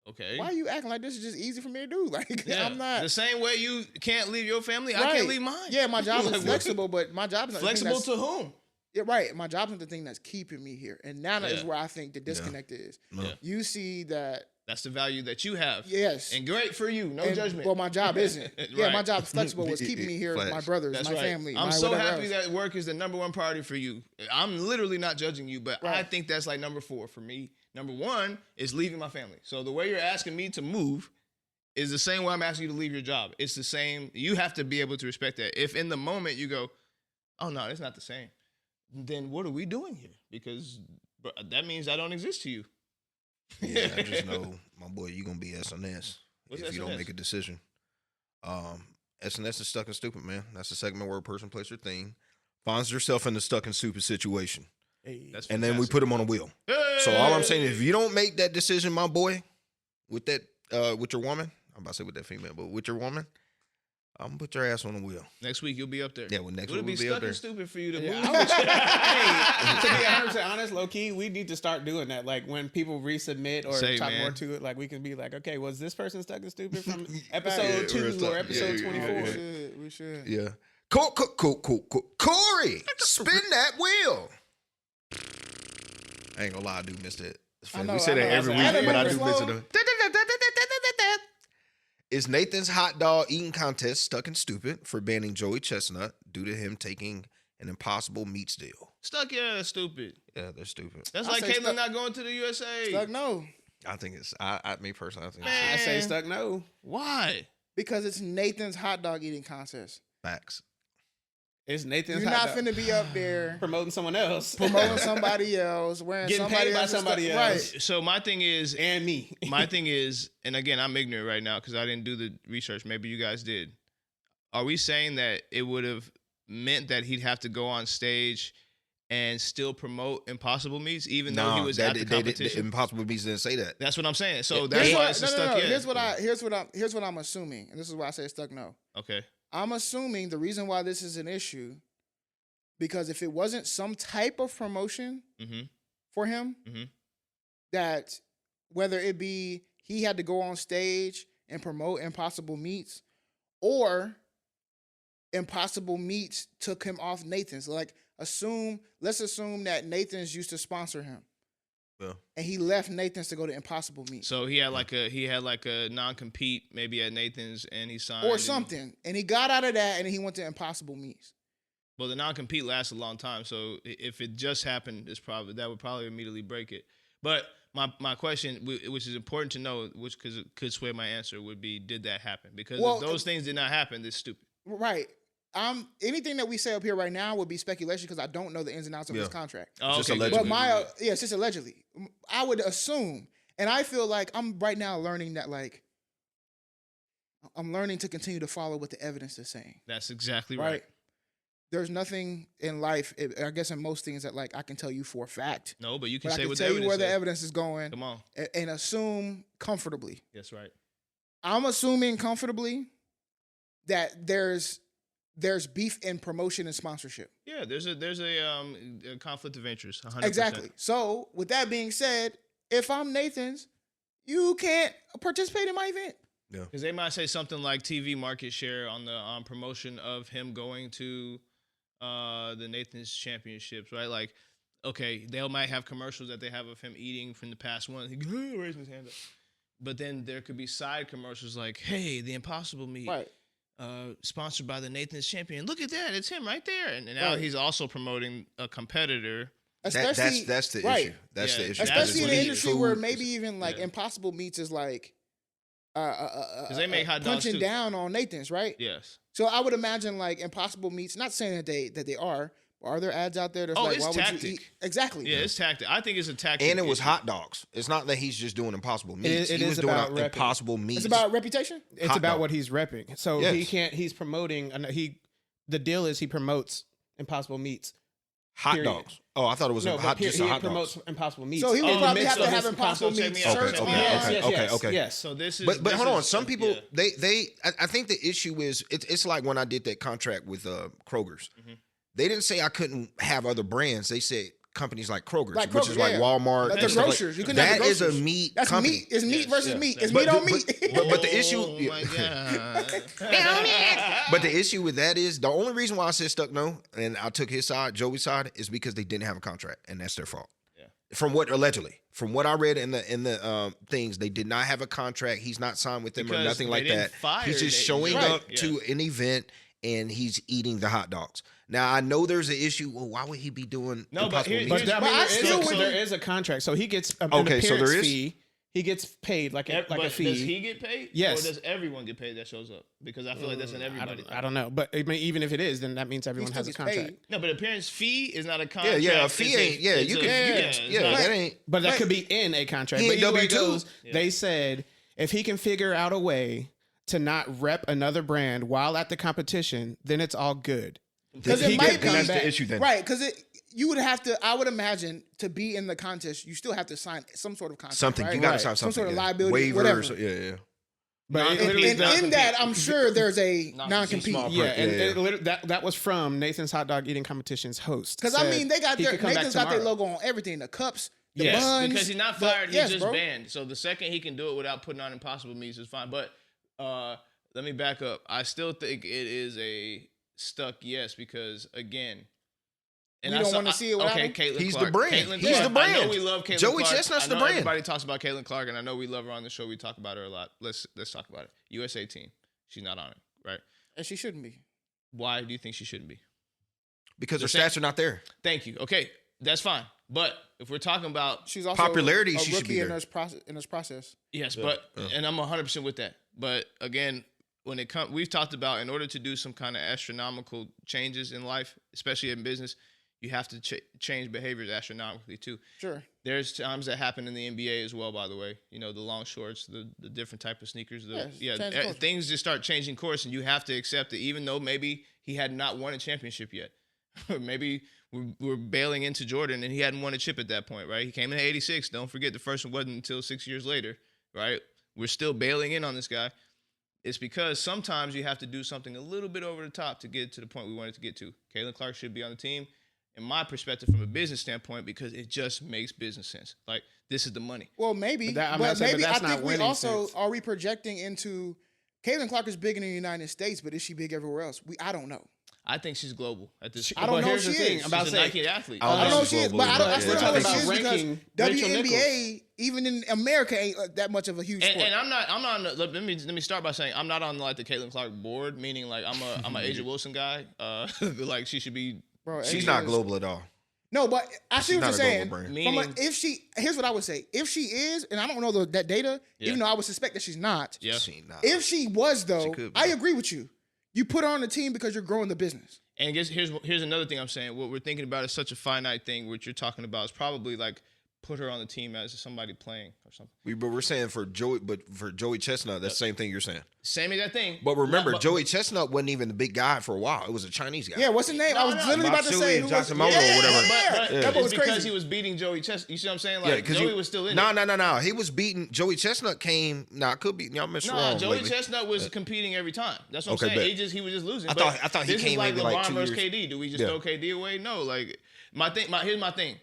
okay, why are you acting like this is just easy for me to do? Like, I'm not the same way you can't leave your family. Right. I can't leave mine. Yeah, my job is flexible, but my job is not flexible to whom? Yeah, right. My job's not the thing that's keeping me here, and now is where I think the disconnect is. Yeah. You see that. That's the value that you have. Yes. And great for you. No judgment. Well, my job isn't. Yeah, Right. my job's flexible. What's keeping me here is my brothers, That's my right. family. I'm so happy else. that work is the number one priority for you. I'm literally not judging you, but I think that's like number 4 for me. Number 1 is leaving my family. So the way you're asking me to move is the same way I'm asking you to leave your job. It's the same. You have to be able to respect that. If in the moment you go, oh, no, it's not the same, then what are we doing here? Because that means I don't exist to you. Yeah, I just know, my boy, you're going to be SNS What's if you SNS? don't make a decision. SNS is Stuck and Stupid, man. That's the segment where a person, place, or thing finds herself in the stuck and stupid situation. Hey. That's And then we fantastic. put them on a wheel. So all I'm saying is, if you don't make that decision, my boy, with that, with your woman, I'm about to say with that female, but with your woman, I'm gonna put your ass on the wheel. Next week you'll be up there. Yeah, well, next Would week it be we'll be up stuck there. and stupid for you to Yeah, move? hey, to be 100% honest, low key, we need to start doing that. Like when people resubmit or Say, talk man. more to it, like we can be like, okay, was this person stuck and stupid from Yeah, episode we're 2 stuck. or episode Yeah, 24? We should. Yeah. Cool. Cori, spin that wheel. I ain't gonna lie, I do miss that. I know, We say I that know. every I week, but I remember do miss slow. it. Is Nathan's hot dog eating contest stuck and stupid for banning Joey Chestnut due to him taking an impossible meats deal? Stuck, yeah, that's stupid. Yeah, they're stupid. That's I like say Caitlyn stuck. not going to the USA. Stuck, no. I think it's me personally. I think Man. I say stuck no. Why? Because it's Nathan's hot dog eating contest. it's facts. It's Nathan's You're hot not dog. finna be up there Promoting someone else. promoting somebody else, wearing Getting somebody paid by else's somebody stuff. else. Right. So my thing is, and me. my thing is, and again, I'm ignorant right now because I didn't do the research. Maybe you guys did. Are we saying that it would have meant that he'd have to go on stage and still promote Impossible Meats, even though he was at the competition? Impossible Meats didn't say that. That's what I'm saying. So Yeah. that's Here's why what, it's no, a no, stuck no. yeah. Here's what I'm assuming, and this is why I say stuck no. Okay. I'm assuming the reason why this is an issue, because if it wasn't some type of promotion Mm-hmm. for him, Mhm. that whether it be he had to go on stage and promote Impossible Meats, or Impossible Meats took him off Nathan's. Like let's assume that Nathan's used to sponsor him. Yeah. And he left Nathan's to go to Impossible Meats. So he had like a non-compete maybe at Nathan's and he signed Or and- something. And he got out of that and he went to Impossible Meats. Well, the non-compete lasts a long time, so if it just happened, that would probably immediately break it. But my question, which is important to know, which because it could sway my answer, would be, did that happen? Because Well, if those things did not happen, it's stupid. Right. Anything that we say up here right now would be speculation because I don't know the ins and outs of his contract. Oh, Just okay, allegedly. good. But it's just allegedly. I would assume, and I feel like I'm right now learning that, like, I'm learning to continue to follow what the evidence is saying. That's exactly Right. right. There's nothing in life, I guess in most things, that like I can tell you for a fact. No, but you can But I say can what tell the you where the says. evidence is going Come on. and assume comfortably. That's right. I'm assuming comfortably that there's beef in promotion and sponsorship. Yeah, there's a conflict of interest. 100%. Exactly. So with that being said, if I'm Nathan's, you can't participate in my event. Because they might say something like TV market share on the promotion of him going to the Nathan's Championships, right? Like, okay, they might have commercials that they have of him eating from the past one. He raising his hand up. But then there could be side commercials like, hey, the Impossible Meat, Right. sponsored by the Nathan's Champion. Look at that. It's him right there. And now Right. he's also promoting a competitor. Especially That's the right. issue. That's Yeah, the issue. Especially in the Meat, industry where food, maybe even like yeah. Impossible Meats is like they make hot dogs punching too. down on Nathan's, right? Yes. So I would imagine like Impossible Meats, not saying that they are, but are there ads out there that's Oh, like, it's why would you tactic. eat? Exactly. Yeah, it's tactic. I think it's a tactic. And it was issue. hot dogs. It's not that he's just doing Impossible Meats. it He is was doing about repping. Impossible Meats. It's about reputation. It's Hot about dog. what he's repping. So Yes. he's promoting, the deal is he promotes Impossible Meats. hot period. dogs. Oh, I thought it was No, a but hot, just a he hot promotes dogs. Impossible Meats. So he would in the probably midst have to of have his Impossible check Meats me out. shirts Okay, on. okay, Yes, okay, yes, okay, yes, okay. yes. So this is. But this hold on, is- some people yeah. I think the issue is it's like when I did that contract with Kroger's. Mhm. They didn't say I couldn't have other brands. They said companies like Kroger's, Like which Kroger, is like yeah. Walmart. Like and the stuff grocers. You couldn't have that the is a grocers. meat That's company. meat. It's meat Yes, versus yeah. meat. It's But meat on the- meat. but the issue- Oh my god. But the issue with that is the only reason why I said stuck no, and I took his side, Joey's side, is because they didn't have a contract, and that's their fault. Yeah. From what I read in the things, they did not have a contract. He's not signed with them Because or nothing they like didn't that. fire He's just Nathan showing Jones. up to an event and he's eating the hot dogs. Now I know there's an issue. Well, why would he be doing? No, but Impossible here- Meats? But here's- I But mean, I there still is, would- there is a contract. So he gets an Okay, so there appearance is? fee. He gets paid like a But fee. does he get paid? Yes. Or does everyone get paid that shows up? Because I feel like that's an everybody. I don't know, but I mean, even if it is, then that means everyone still has a gets contract. paid. No, but appearance fee is not a yeah, contract. yeah, a fee ain't. Yeah, you can. it's Yeah, not- that ain't. But that But- could be in a contract. He But ain't either way it W-2. goes, they said if he can figure out a way to not rep another brand while at the competition, then it's all good. Because it might be that's the issue then. Right, because you would have to, I would imagine, to be in the contest, you still have to sign some sort of contract. Something. Right? You got to Right. sign Some something. sort of yeah. liability, Waiver. whatever. Yeah. But And in that, I'm sure there's a non-compete. small yeah, and Yeah. it literally- that was from Nathan's Hot Dog Eating Competition's host. Because, I Said mean, they got he their, could come back Nathan's got their tomorrow. logo on everything, the cups, the Yes, buns. Because he's not the- fired, he's yes, just bro. banned. So the second he can do it without putting on impossible means it's fine. But let me back up. I still think it is a stuck yes because again, You don't wanna see it without him? Caitlin He's the Clark. brand. Caitlin He's Clark. the brand. I know we love Caitlin Joey Clark. Chestnut's I the know brand. Everybody talks about Caitlin Clark, and I know we love her on the show. We talk about her a lot. Let's talk about it. USA team. She's not on it, right? And she shouldn't be. Why do you think she shouldn't be? Because her The same- stats are not there. Thank you. Okay, that's fine. But if we're talking about She's also Popularity, a she should rookie be in there. this process. yes, but and I'm 100% with that. But again, when it comes, we've talked about in order to do some kind of astronomical changes in life, especially in business, you have to change behaviors astronomically too. Sure. There's times that happen in the NBA as well, by the way. You know, the long shorts, the different type of sneakers. change the culture. Things just start changing course, and you have to accept it, even though maybe he had not won a championship yet. Or maybe we're bailing into Jordan, and he hadn't won a chip at that point, right? He came in '86. Don't forget, the first one wasn't until 6 years later, right? We're still bailing in on this guy. It's because sometimes you have to do something a little bit over the top to get to the point we wanted to get to. Caitlin Clark should be on the team. In my perspective, from a business standpoint, because it just makes business sense. Like, this is the money. Well, maybe, I'm but not saying, maybe but I that's not think we winning also sense. are we projecting into Caitlin Clark is big in the United States, but is she big everywhere else? I don't know. I think she's global at this I point. don't But know here's if the she thing is. about She's a saying, Nike athlete. I don't know if she is, globally, but I but still we're don't know if talking she is about because ranking Rachel WNBA, even in America, ain't that much of a huge sport. And I'm not on the, let me start by saying I'm not on like the Caitlin Clark board, meaning like I'm a Asia Wilson guy. Like she should be. Bro, She's it not is- global at all. No, but I see She's what you're not a saying. global brand. Meaning, Here's what I would say. If she is, and I don't know that data, Yeah. even though I would suspect that she's not. yeah. She not. If she was, though, could be. I agree with you. You put her on the team because you're growing the business. And here's another thing I'm saying. What we're thinking about is such a finite thing. What you're talking about is probably like put her on the team as somebody playing or something. But we're saying for Joey Chestnut, that's the same thing you're saying. Same exact thing. But remember, But- Joey Chestnut wasn't even the big guy for a while. It was a Chinese guy. Yeah, what's his name? I was literally about to Matsui say and who was Jackson Moto or whatever. But That boy it's was because crazy. he was beating Joey Chestnut. You see what I'm saying? Yeah, Like Joey was still in it. No. He was beating Joey Chestnut. Came could be y'all missed No, wrong. Joey lately. Chestnut was competing every time. That's what Okay, I'm saying. bet. He was just losing. I But thought he this came is like maybe like LeBron 2 versus years. KD. Do we just Yeah. throw KD away? No. Like here's my thing.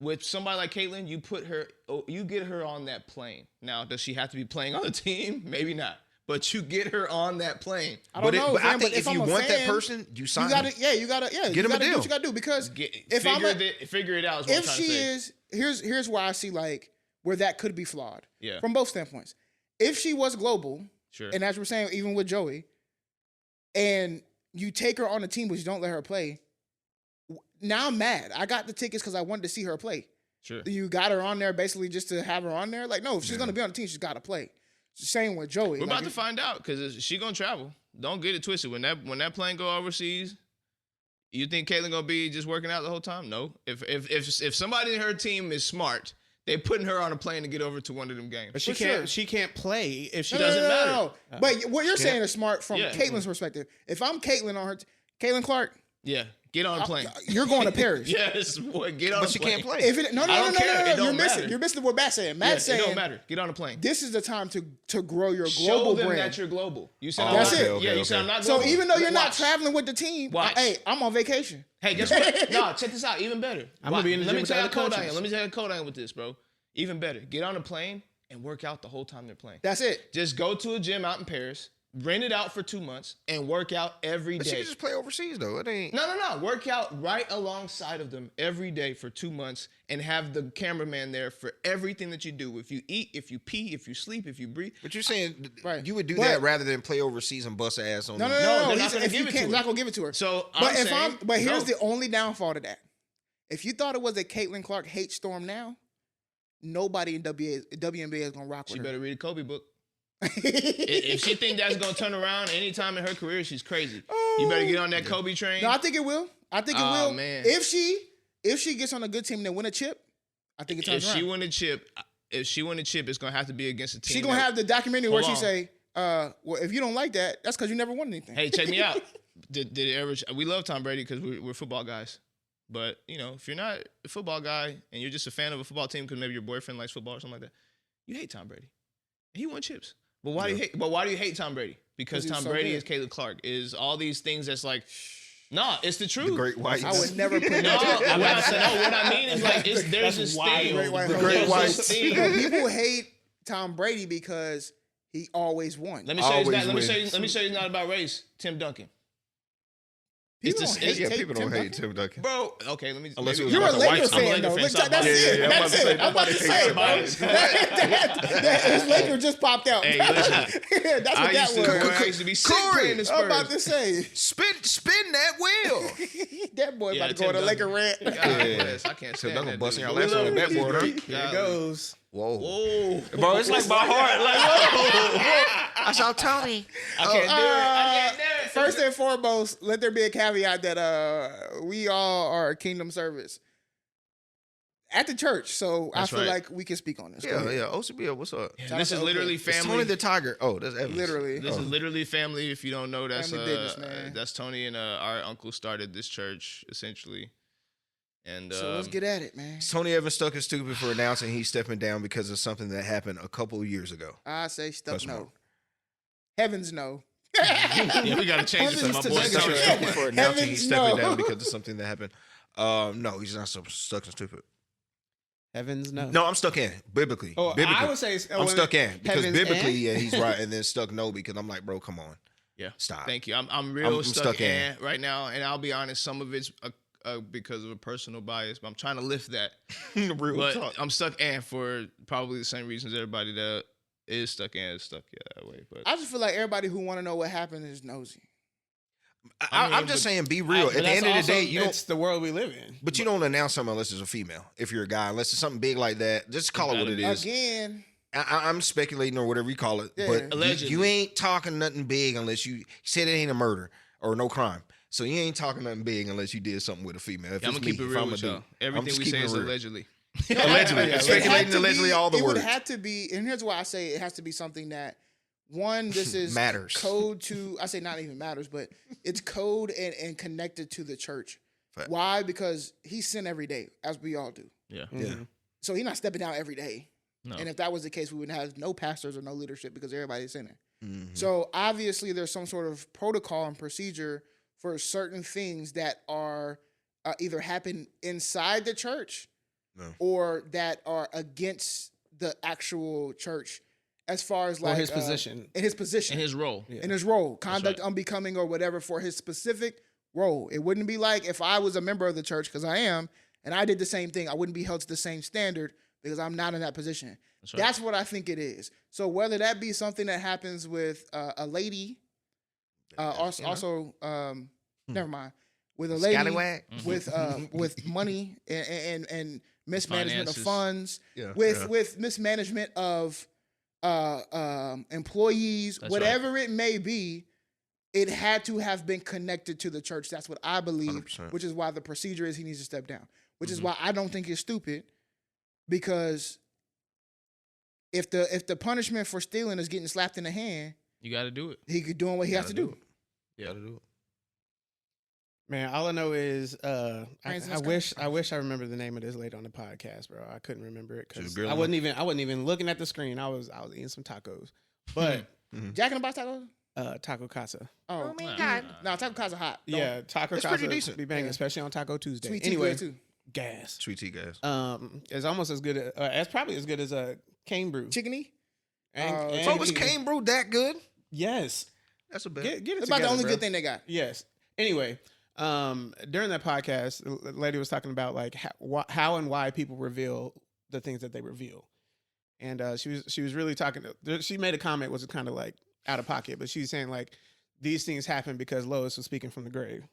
With somebody like Caitlin, you get her on that plane. Now, does she have to be playing on the team? Maybe not. But you get her on that plane. I don't know. But I fam, think if I'm you a want that fan, person, you sign you gotta, him. you gotta Get you him a gotta do deal. what you gotta do because if Figure it out is what I'm if trying she to say. is, here's where I see like where that could be flawed. Yeah. From both standpoints. If she was global, Sure. and as we're saying, even with Joey, and you take her on the team but you don't let her play, now I'm mad. I got the tickets because I wanted to see her play. Sure. You got her on there basically just to have her on there. Like, no, if she's gonna be on the team, she's gotta play. It's the same with Joey. We're Like, about to find out because she gonna travel. Don't get it twisted. When that plane go overseas, you think Caitlin gonna be just working out the whole time? No. If somebody in her team is smart, they putting her on a plane to get over to one of them games. But she For can't. sure. She can't play if she No, doesn't. no. But what you're saying is smart from Yeah. Caitlin's perspective. If I'm Caitlin on her, Caitlin Clark, Yeah, get on a plane. you're going to Paris. Yes, boy, get on But a she plane. can't play. If it, no, I don't care. It you're don't missing. matter. You're missing what Matt's saying. Yeah, Matt's saying it don't matter. Get on a plane. this is the time to grow your Show global them brand. that you're global. You said That's I'm it. not, Yeah, you said I'm not So global. even though you're not Watch. traveling with the team, Watch. hey, I'm on vacation. Hey, guess what? No, check this out. Even better. I'm gonna be in the Let gym me with tell you the how other cold I coaches. am. Let me tell you how cold I am with this, bro. Even better. Get on a plane and work out the whole time they're playing. That's it. Just go to a gym out in Paris, rent it out for 2 months, and work out every But day. she can just play overseas though. It ain't. No. Work out right alongside of them every day for 2 months and have the cameraman there for everything that you do. If you eat, if you pee, if you sleep, if you breathe. But you're saying Right. you would do But- that rather than play overseas and bust ass on. No, them. no. they're not He's- gonna if give you it can't, to not her. gonna give it to her. So But I'm saying, here's go. the only downfall to that. If you thought it was a Caitlin Clark hate storm now, nobody in WNBA is gonna rock She with her. better read a Kobe book. If she think that's gonna turn around anytime in her career, she's crazy. You better get on that Kobe train. No, I think it will. I think it Oh, will. man. If she gets on a good team and then win a chip, I think it If turns she around. win a chip, it's gonna have to be against a team. She gonna have the documentary where she Hold on. say, well, if you don't like that, that's because you never won anything. Hey, check me out. Did it ever? We love Tom Brady because we're football guys. But if you're not a football guy and you're just a fan of a football team because maybe your boyfriend likes football or something like that, you hate Tom Brady. He won chips. But why do you hate? But why do you hate Tom Brady? Because Tom Brady is Caleb Clark. Is all these things that's like. No, it's the truth. The Great Whites. I would never put No, what I mean is like there's this thing. The Great Whites. People hate Tom Brady because he always won. Let me show you. Let me show you. It's not about race. Tim Duncan. People don't hate Tim Duncan. Bro, okay, let me. Unless maybe- it was You're a Lakers fan, though. That's it. That's it. I'm about to say, bro. His Lakers just popped out. Hey, listen. That's what that was. I used to be sick Cori, playing the Spurs. I'm about to say. Spin that wheel. That boy about to go Tim on a Duncan. Laker rant. God bless. I can't Tim stand Duncan that busting dude. our last one with that board, huh? Here it goes. Whoa. Whoa. Bro, it's like my heart. Like, whoa. I saw Tony. I can't do it. I can't do it. First and foremost, let there be a caveat that we all are a kingdom service at the church, so That's I feel right. like we can speak on this. Go Yeah, ahead. yeah. OCBL, what's up? Yeah, this is literally It's family. Tony the Tiger. Oh, that's Evans. Literally. This is literally family. If you don't know, that's Family business, man. that's Tony and our uncle started this church essentially. And So let's get at it, man. Tony Evans stuck is stupid for announcing he's stepping down because of something that happened a couple of years ago. I say stuck Question no. mark. Heavens no. yeah, we gotta change it to my Heavens boy to Stuck Tony. is stupid for announcing he's Heavens, stepping no. down because of something that happened. No, he's not so stuck and stupid. Heavens no. No, I'm stuck in biblically. Oh, biblically. I would say I'm stuck in because heavens biblically, and? yeah, he's right, and then stuck no because I'm like, bro, come on, Yeah, stop. thank you. I'm real I'm stuck stuck in right now, and I'll be honest. Some of it's because of a personal bias, but I'm trying to lift that. Real But talk. I'm stuck in for probably the same reasons everybody that is stuck in is stuck that way. But I just feel like everybody who want to know what happened is nosy. I'm just saying, be real. At the end of the day, you don't. It's the world we live in. But you don't announce something unless it's a female. If you're a guy, unless it's something big like that, just call it what it is. Again, I'm speculating or whatever you call it, Yeah. but Allegedly. you ain't talking nothing big unless you said it ain't a murder or no crime. So you ain't talking nothing big unless you did something with a female. If I'm it's gonna keep me, it if real I'm a with dude, y'all. I'm Everything just we keeping say it is real. allegedly. Allegedly. it had Speculating to allegedly be- all the it would words. have to be, and here's why I say it has to be something that one, this is Matters. code to, I say not even matters, but it's code and connected to the church. Fact. Why? Because he sin every day, as we all do. Yeah. Yeah. So he's not stepping down every day. No. And if that was the case, we would have no pastors or no leadership because everybody's sinning. Mhm. So obviously, there's some sort of protocol and procedure for certain things that are either happen inside the church No. or that are against the actual church, as far as Or like his position. in his position, In his role. Yeah. in his role, conduct right. unbecoming or whatever for his specific role. It wouldn't be like if I was a member of the church, because I am, and I did the same thing. I wouldn't be held to the same standard because I'm not in that position. That's right. That's what I think it is. So whether that be something that happens with a lady, also, never mind, with a lady, Scallywag? with money and mismanagement of Finances. funds, Yeah, with mismanagement of employees, That's whatever it may be, it had to have been connected to the church. That's what I believe, 100%. which is why the procedure is he needs to step down, which is Mm-hmm. why I don't think it's stupid, because if the punishment for stealing is getting slapped in the hand, You got to do it. he could doing what he has Gotta to do do. it. Yeah. Gotta do it. Man, all I know is I Praise in the wish I remember the name of this lady on the podcast, bro. I couldn't remember it She was because grilling I wasn't even looking at the screen. I was eating some tacos, but Jack in the Box tacos? Taco Casa. Oh, my God. No, Taco Casa hot. Don't- Yeah, Taco It's Casa pretty decent. be banging, Yeah. especially on Taco Tuesday. Sweet tea Anyway, good too. gas. Sweet tea, guys. It's almost as good as probably as good as a cane brew. Chickeny? And So was Cane Brew that good? Yes. That's a bet. Get it It's about the together, only bro. good thing they got. Yes. Anyway, during that podcast, the lady was talking about like how and why people reveal the things that they reveal, and she was really talking. She made a comment was kind of like out of pocket, but she was saying like these things happen because Lois was speaking from the grave.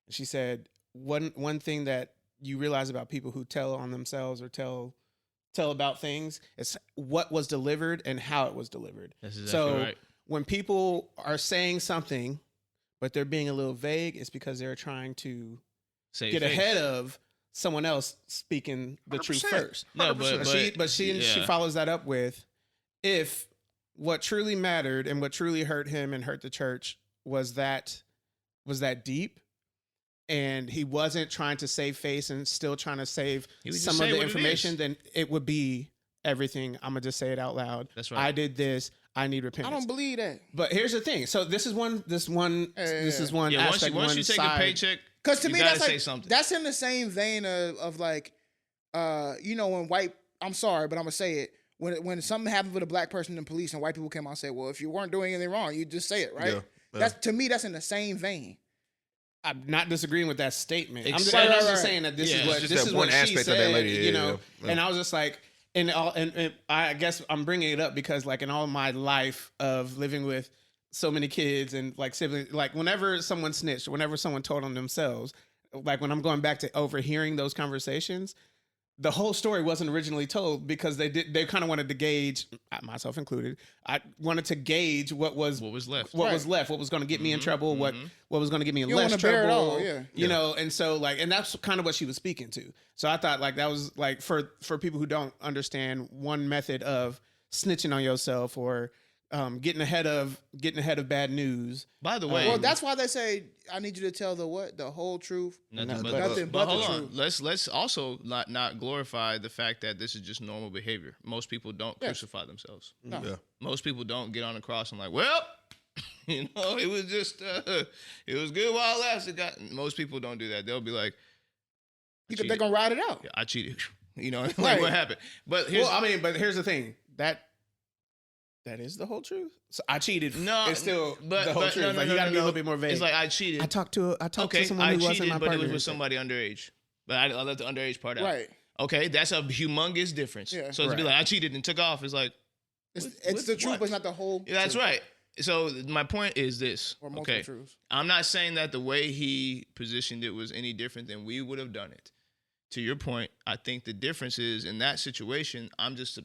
And she said one thing that you realize about people who tell on themselves or tell about things is what was delivered and how it was delivered. That's exactly So right. when people are saying something, but they're being a little vague, it's because they're trying to Save get face. ahead of someone else speaking the truth 100%. first. No, 100%. but She follows that up with, if what truly mattered and what truly hurt him and hurt the church was that deep. And he wasn't trying to save face and still trying to save some of the information, then it would be everything. I'm going to just say it out loud. That's right. I did this. I need repentance. I don't believe that. But here's the thing. So this is one aspect, once you take a paycheck, because to me that's say like something. That's in the same vein of like, when I'm sorry, but I'm gonna say it. When something happened with a black person in police and white people came out and said, well, if you weren't doing anything wrong, you just say it, right? Yeah. That's to me, that's in the same vein. I'm not disagreeing with that statement. I'm just, Right. saying that this is what just this that is one what she aspect of said, that lady, Yeah. Yeah. And I was just like, and I guess I'm bringing it up because like in all my life of living with so many kids and like siblings, like whenever someone snitched, whenever someone told on themselves, like when I'm going back to overhearing those conversations, the whole story wasn't originally told because they kind of wanted to gauge, myself included. I wanted to gauge what was left, what was going to get me in trouble, what was going to get me in less trouble, you know. And so like, and that's kind of what she was speaking to. So I thought like that was like for people who don't understand one method of snitching on yourself or getting ahead of bad news. By the way, well, that's why they say I need you to tell the whole truth, nothing but but the hold truth. on. Let's also not glorify the fact that this is just normal behavior. Most people don't crucify themselves. No. Yeah. Most people don't get on the cross and like, well, it was just it was good while it lasted. Most people don't do that. They'll be like, They're gonna ride it out. Yeah, I cheated. Like Right. what happened? But here's the thing that is the whole truth. So I cheated. No, it's still but the whole truth. No, like you gotta be a little bit more vague. It's like I cheated. I talked to someone I who cheated, wasn't my but partner. it was with somebody underage. But I left the underage part out. Right. Okay, that's a humongous difference. Yeah. So to be like I cheated and took off is like It's the truth, but it's not the whole. yeah, that's truth. right. So my point is this. Or multiple Okay, truths. I'm not saying that the way he positioned it was any different than we would have done it. To your point, I think the difference is in that situation, I'm just a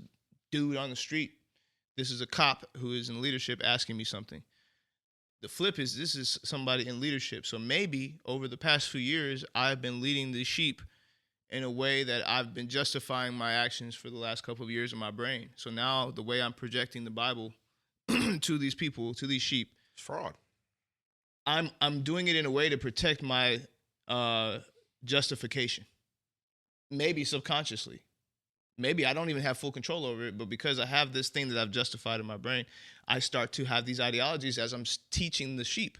dude on the street. This is a cop who is in leadership asking me something. The flip is this is somebody in leadership. So maybe over the past few years, I've been leading the sheep in a way that I've been justifying my actions for the last couple of years in my brain. So now the way I'm projecting the Bible to these people, to these sheep, It's fraud. I'm doing it in a way to protect my justification. Maybe subconsciously. Maybe I don't even have full control over it, but because I have this thing that I've justified in my brain, I start to have these ideologies as I'm teaching the sheep.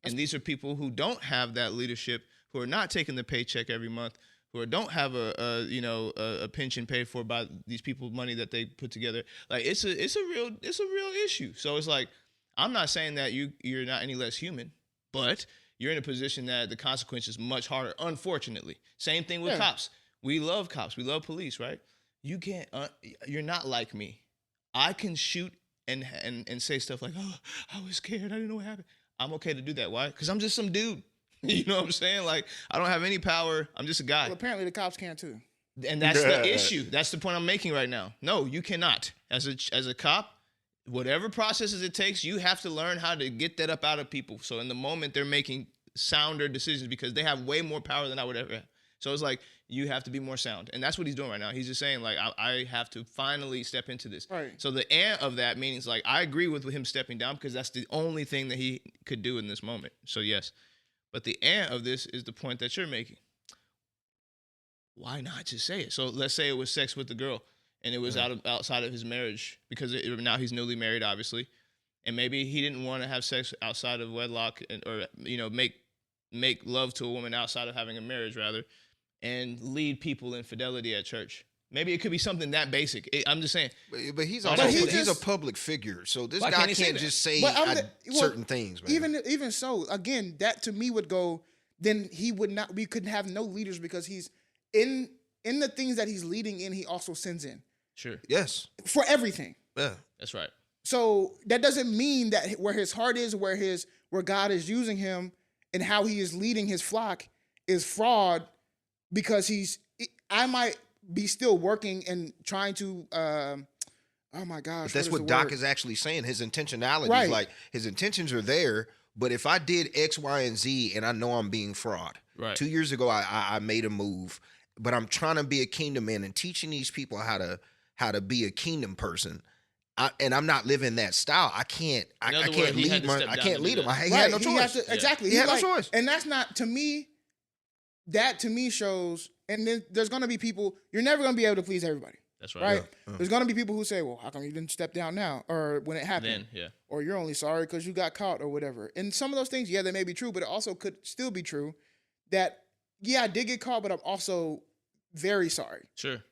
And these are people who don't have that leadership, who are not taking the paycheck every month, who don't have a pension paid for by these people's money that they put together. Like it's a real issue. So it's like I'm not saying that you're not any less human, but you're in a position that the consequence is much harder. Unfortunately, same thing with cops. We love cops. We love police, right? You can't. You're not like me. I can shoot and say stuff like, "Oh, I was scared. I didn't know what happened." I'm okay to do that. Why? Because I'm just some dude. You know what I'm saying? Like I don't have any power. I'm just a guy. Well, apparently the cops can too. And that's the issue. That's the point I'm making right now. No, you cannot. As a cop, whatever processes it takes, you have to learn how to get that up out of people. So in the moment they're making sounder decisions because they have way more power than I would ever have. So it's like you have to be more sound. And that's what he's doing right now. He's just saying like I have to finally step into this. Right. So the and of that means like I agree with him stepping down because that's the only thing that he could do in this moment. So yes. But the and of this is the point that you're making. Why not just say it? So let's say it was sex with the girl and it was outside of his marriage because now he's newly married, obviously. And maybe he didn't want to have sex outside of wedlock or make love to a woman outside of having a marriage, rather, and lead people in fidelity at church. Maybe it could be something that basic. I'm just saying. But he's also he's a public figure, so this guy can't just say certain things, man. Even so, again, that to me would go. Then he would not. We could have no leaders because he's in the things that he's leading in. He also sins in. Sure. Yes. For everything. Yeah. That's right. So that doesn't mean that where his heart is, where God is using him, and how he is leading his flock is fraud, because I might be still working and trying to oh my gosh. But that's what Doc is actually saying. His intentionality is like his intentions are there, but if I did X, Y, and Z and I know I'm being fraud. Right. 2 years ago I made a move, but I'm trying to be a kingdom man and teaching these people how to be a kingdom person. I'm not living that style. I can't lead my. I can't lead him. He had no choice. Exactly. He had no choice. And that's not to me. That to me shows, and then there's gonna be people. You're never gonna be able to please everybody. That's right. Right? There's gonna be people who say, "Well, how come you didn't step down now?" Or when it happened. Then, Or you're only sorry because you got caught or whatever. And some of those things, yeah, they may be true, but it also could still be true that, yeah, I did get caught, but I'm also very sorry. Sure.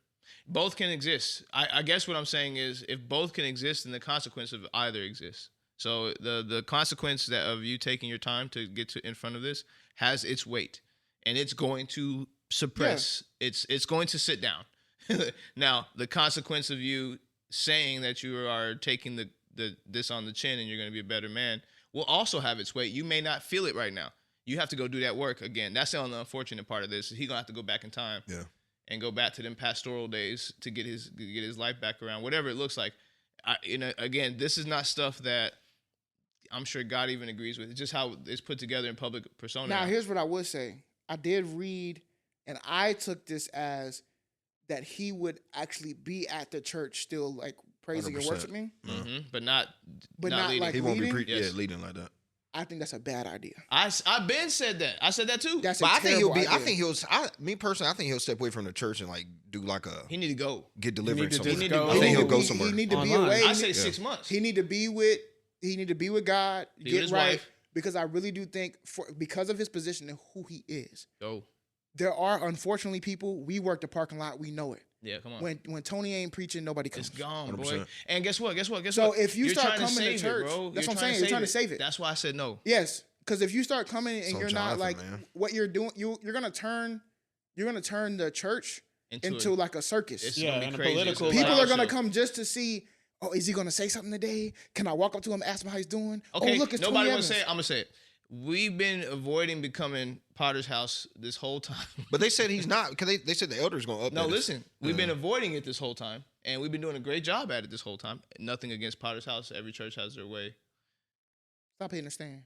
Both can exist. I guess what I'm saying is if both can exist, then the consequence of either exists. So the consequence of you taking your time to get to in front of this has its weight, and it's going to suppress. Yeah. It's going to sit down. Now, the consequence of you saying that you are taking this on the chin and you're going to be a better man will also have its weight. You may not feel it right now. You have to go do that work again. That's the only unfortunate part of this. He's going to have to go back in time and go back to them pastoral days to get his life back around, whatever it looks like. Again, this is not stuff that I'm sure God even agrees with. It's just how it's put together in public persona. Now, here's what I would say. I did read, and I took this as that he would actually be at the church still like praising 100%. And worshiping. Mm-hmm. But not leading. Like he won't leading? be leading like that. I think that's a bad idea. I've been said that. I said that too. That's but a I think he'll be. idea. I think me personally, I think he'll step away from the church and like do like a. He need to go Get delivered somewhere. I think he'll go somewhere. He need to be Online. away. I say 6 months. He need to be with God. Be with get his right. wife. Because I really do think because of his position and who he is. Go. There are unfortunately people. We work the parking lot. We know it. Yeah, come on. When Tony ain't preaching, nobody comes. It's gone, 100%. boy. And guess what? So if you You're start trying coming to church, bro. that's what I'm saying. You're trying to save it. That's why I said no. Yes, because if you start coming and So you're Jonathan, not like man. what you're doing, you're gonna turn the church into a- like a circus. It's Yeah, gonna and be a crazy. political, It's a People live are gonna show. come just to see. Oh, is he gonna say something today? Can I walk up to him, ask him how he's doing? Okay, Oh, look, it's nobody Tony wants to say Evans. it. I'm gonna say it. We've been avoiding becoming Potter's house this whole time. But they said he's not because they said the elder's going to update No, us. listen. We've been avoiding it this whole time, and we've been doing a great job at it this whole time. Nothing against Potter's house. Every church has their way. Stop hitting the stand.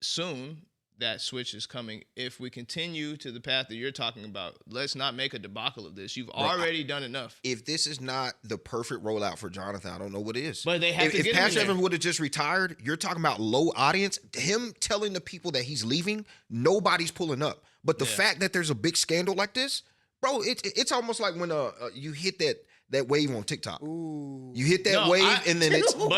Soon, that switch is coming. If we continue to the path that you're talking about, let's not make a debacle of this. You've already done enough. If this is not the perfect rollout for Jonathan, I don't know what is. But they have to if get him in Pastor there. Evans would have just retired, you're talking about low audience. Him telling the people that he's leaving, nobody's pulling up. But the fact that there's a big scandal like this, bro, it's almost like when you hit that wave on TikTok. Ooh. You hit that No, wave and then it's but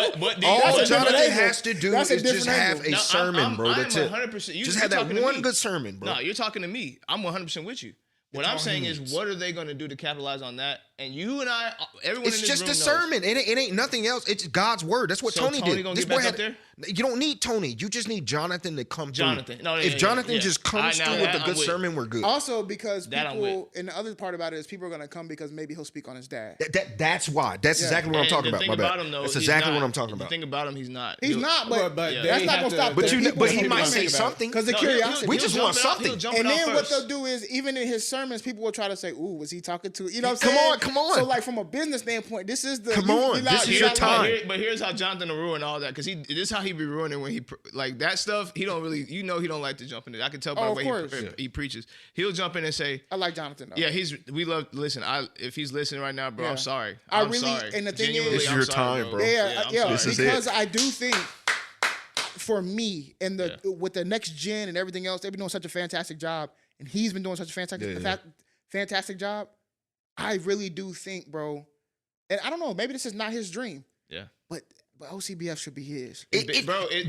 all That's a Jonathan different angle. has to do That's a is just different have angle. a No, sermon, bro. I'm That's it. 100%. Just have that one good sermon, bro. No, you're talking to me. I'm 100% with you. What I'm saying is, what are they going to do to capitalize on that? And you and I, everyone It's in this just room a knows. sermon. It ain't nothing else. It's God's word. That's what So Tony Tony did. gonna This get back boy up there? You don't need Tony. You just need Jonathan to come Jonathan. through. No, if Jonathan just comes now through that with a I'm good with. sermon, we're good. Also, because That I'm people, and the other part about it is people are gonna come because maybe he'll speak on his dad. That's why. That's exactly what I'm And talking the about. thing My bad. about him, though, That's he's exactly not- what I'm talking The about. thing about him, he's not. He's not, but But Yeah. they that's not have gonna stop. to- But the people but he from might coming say about it. something. Because the No, curiosity. We just he'll want jump out- something. he'll jump And it off then what first. they'll do is, even in his sermons, people will try to say, "Ooh, was he talking to?" You know what I'm Come saying? on, come on. So, like from a business standpoint, this is the Come on, this is your time. But here's how Jonathan will ruin all that, because this is how he be ruining when he like that stuff. He don't really, he don't like to jump in it. I can tell by Oh, the of way course. he preaches. He'll jump in and say, I like Jonathan though. "Yeah, listen, if he's listening right now, bro, Yeah. I'm sorry. I I'm really- sorry. and the thing Genuinely, is- It's I'm your sorry, time, bro. Yeah, I'm yeah. sorry. This is Because it. I do think for me and with the next gen and everything else, they've been doing such a fantastic job, and he's been doing such a fantastic job. I really do think, bro, and I don't know, maybe this is not his dream, Yeah. but OCBF should be his.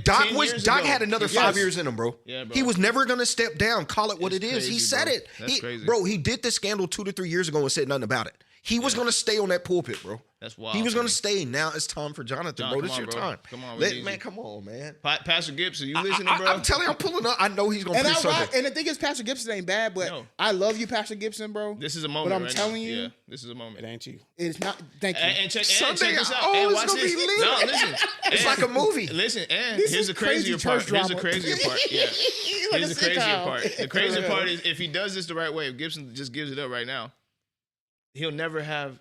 Doc 10 years Doc ago. had another Yes. 5 years in him, bro. Yeah, bro. He was never gonna step down. Call it what It's it is. He crazy, said bro. it. That's crazy. Bro, he did the scandal 2 to 3 years ago and said nothing about it. He was gonna stay on that pulpit, bro. That's wild. He was to gonna me. stay. Now it's time for Jonathan, John, bro. come This on, your bro. time. Come on, we need man. you. Come on, man. Pastor Gibson, you listening, bro? I'm telling you, I'm pulling up. I know he's gonna And preach something. and the thing is, Pastor Gibson ain't bad, but No. I love you, Pastor Gibson, bro. This is a moment. But I'm right telling now. you, yeah, this is a moment. It ain't you. it's not. Thank you. And check Sunday, this out. oh, And it's watch gonna be this. lit. No, listen. It's And- like a movie. Listen, and This here's is the crazy crazier part. church Here's the drama. crazier part. Yeah. Like Here's a the crazier sitcom. part. The crazier Yeah. part is if he does this the right way, if Gibson just gives it up right now, he'll never have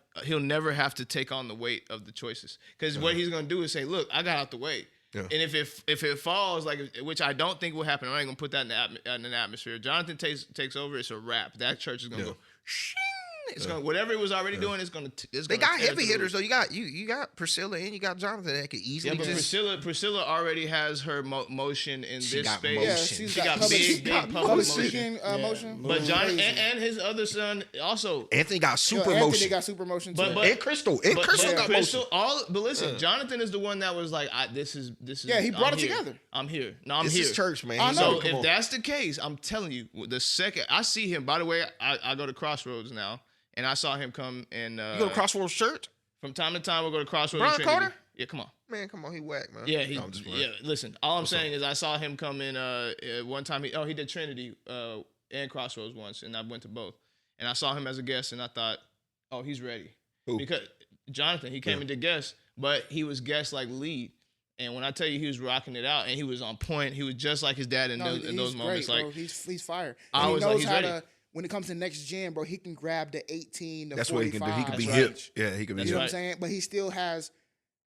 to take on the weight of the choices. Because what he's gonna do is say, "Look, I got out the way." Yeah. And if it falls, like, which I don't think will happen, I ain't gonna put that in an atmosphere. If Jonathan takes over, it's a wrap. That church is gonna go, shing, It's gonna whatever it was already doing. It's gonna. They got heavy hitters though. You got Priscilla and you got Jonathan that could easily. Yeah, but Priscilla already has her motion in this got space. motion. Yeah, She she's got got big public public speaking motion. motion. But John Crazy. and his other son also. Anthony got super Anthony motion. got super motion too. But and Crystal got Crystal, motion. but listen, Jonathan is the one that was like, this is. Yeah, he brought I'm it here. together. I'm here. No, I'm This here. is church, man. I He's know. So like, come if on. that's the case, I'm telling you, the second I see him. By the way, I go to Crossroads now, and I saw him come and You go to Crossroads Church? from time to time. We'll go to Crossroads. Brian and Trinity. Carter? Yeah, come on. Man, come on, he whack, man. Yeah, No, I'm just playing. yeah. Listen, all I'm saying is I saw him come in. One time he did Trinity and Crossroads once, and I went to both, and I saw him as a guest, and I thought, oh, he's ready. Who? Because Jonathan, he came into guest, but he was guest like lead. And when I tell you he was rocking it out and he was on point, he was just like his dad in those moments. Great, like bro. He's fire. I And was he like, knows he's how ready. to. When it comes to next gen, bro, he can grab the 18, the That's what he can do. 45. He can be That's hip. range. Yeah, he can be You know what I'm hip. saying? But he still has,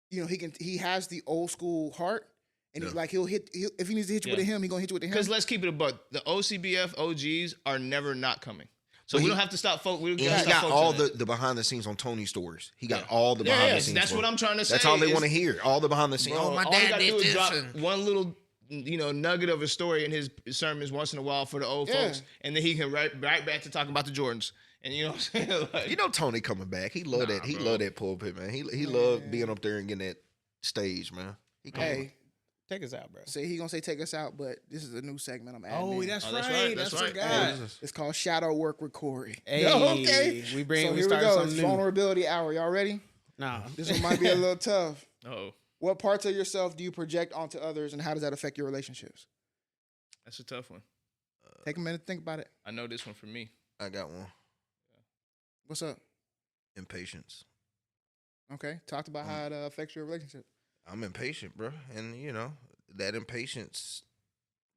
he has the old school heart, and he's like he'll if he needs to hit you with a him, he gonna hit you with a him. because let's keep it a buck. The OCBF OGs are never not coming. So we don't have to stop folk. We And don't he have to stop got folks all on that. the behind the scenes on Tony's stories. He got all the behind the scenes. That's what I'm trying to say. That's all they is- want to hear. All the behind the scenes. Bro, Oh, my all you dad gotta do did is this. drop and- one little, nugget of a story in his sermons once in a while for the old Yeah. folks, and then he can right back to talking about the Jordans. And you know what I'm saying? Like, You know Tony coming back. He love that. He bro. love that pulpit, man. He love being up there and getting that stage, man. He come Hey, Take us out, bro. say he gonna say take us out, but this is a new segment I'm adding. Oh, in. that's Oh, that's right. right, That's that's right. forgot. It's called Shadow Work with Corey. Hey, Okay. we So here we started go. something It's new. vulnerability hour. Y'all ready? Nah. This one might be a little tough. oh, What parts of yourself do you project onto others, and how does that affect your relationships? that's a tough one. Take a minute to think about it. I know this one for me. I got one. What's up? Impatience. Okay, talked about how it affects your relationship. I'm impatient, bro, and that impatience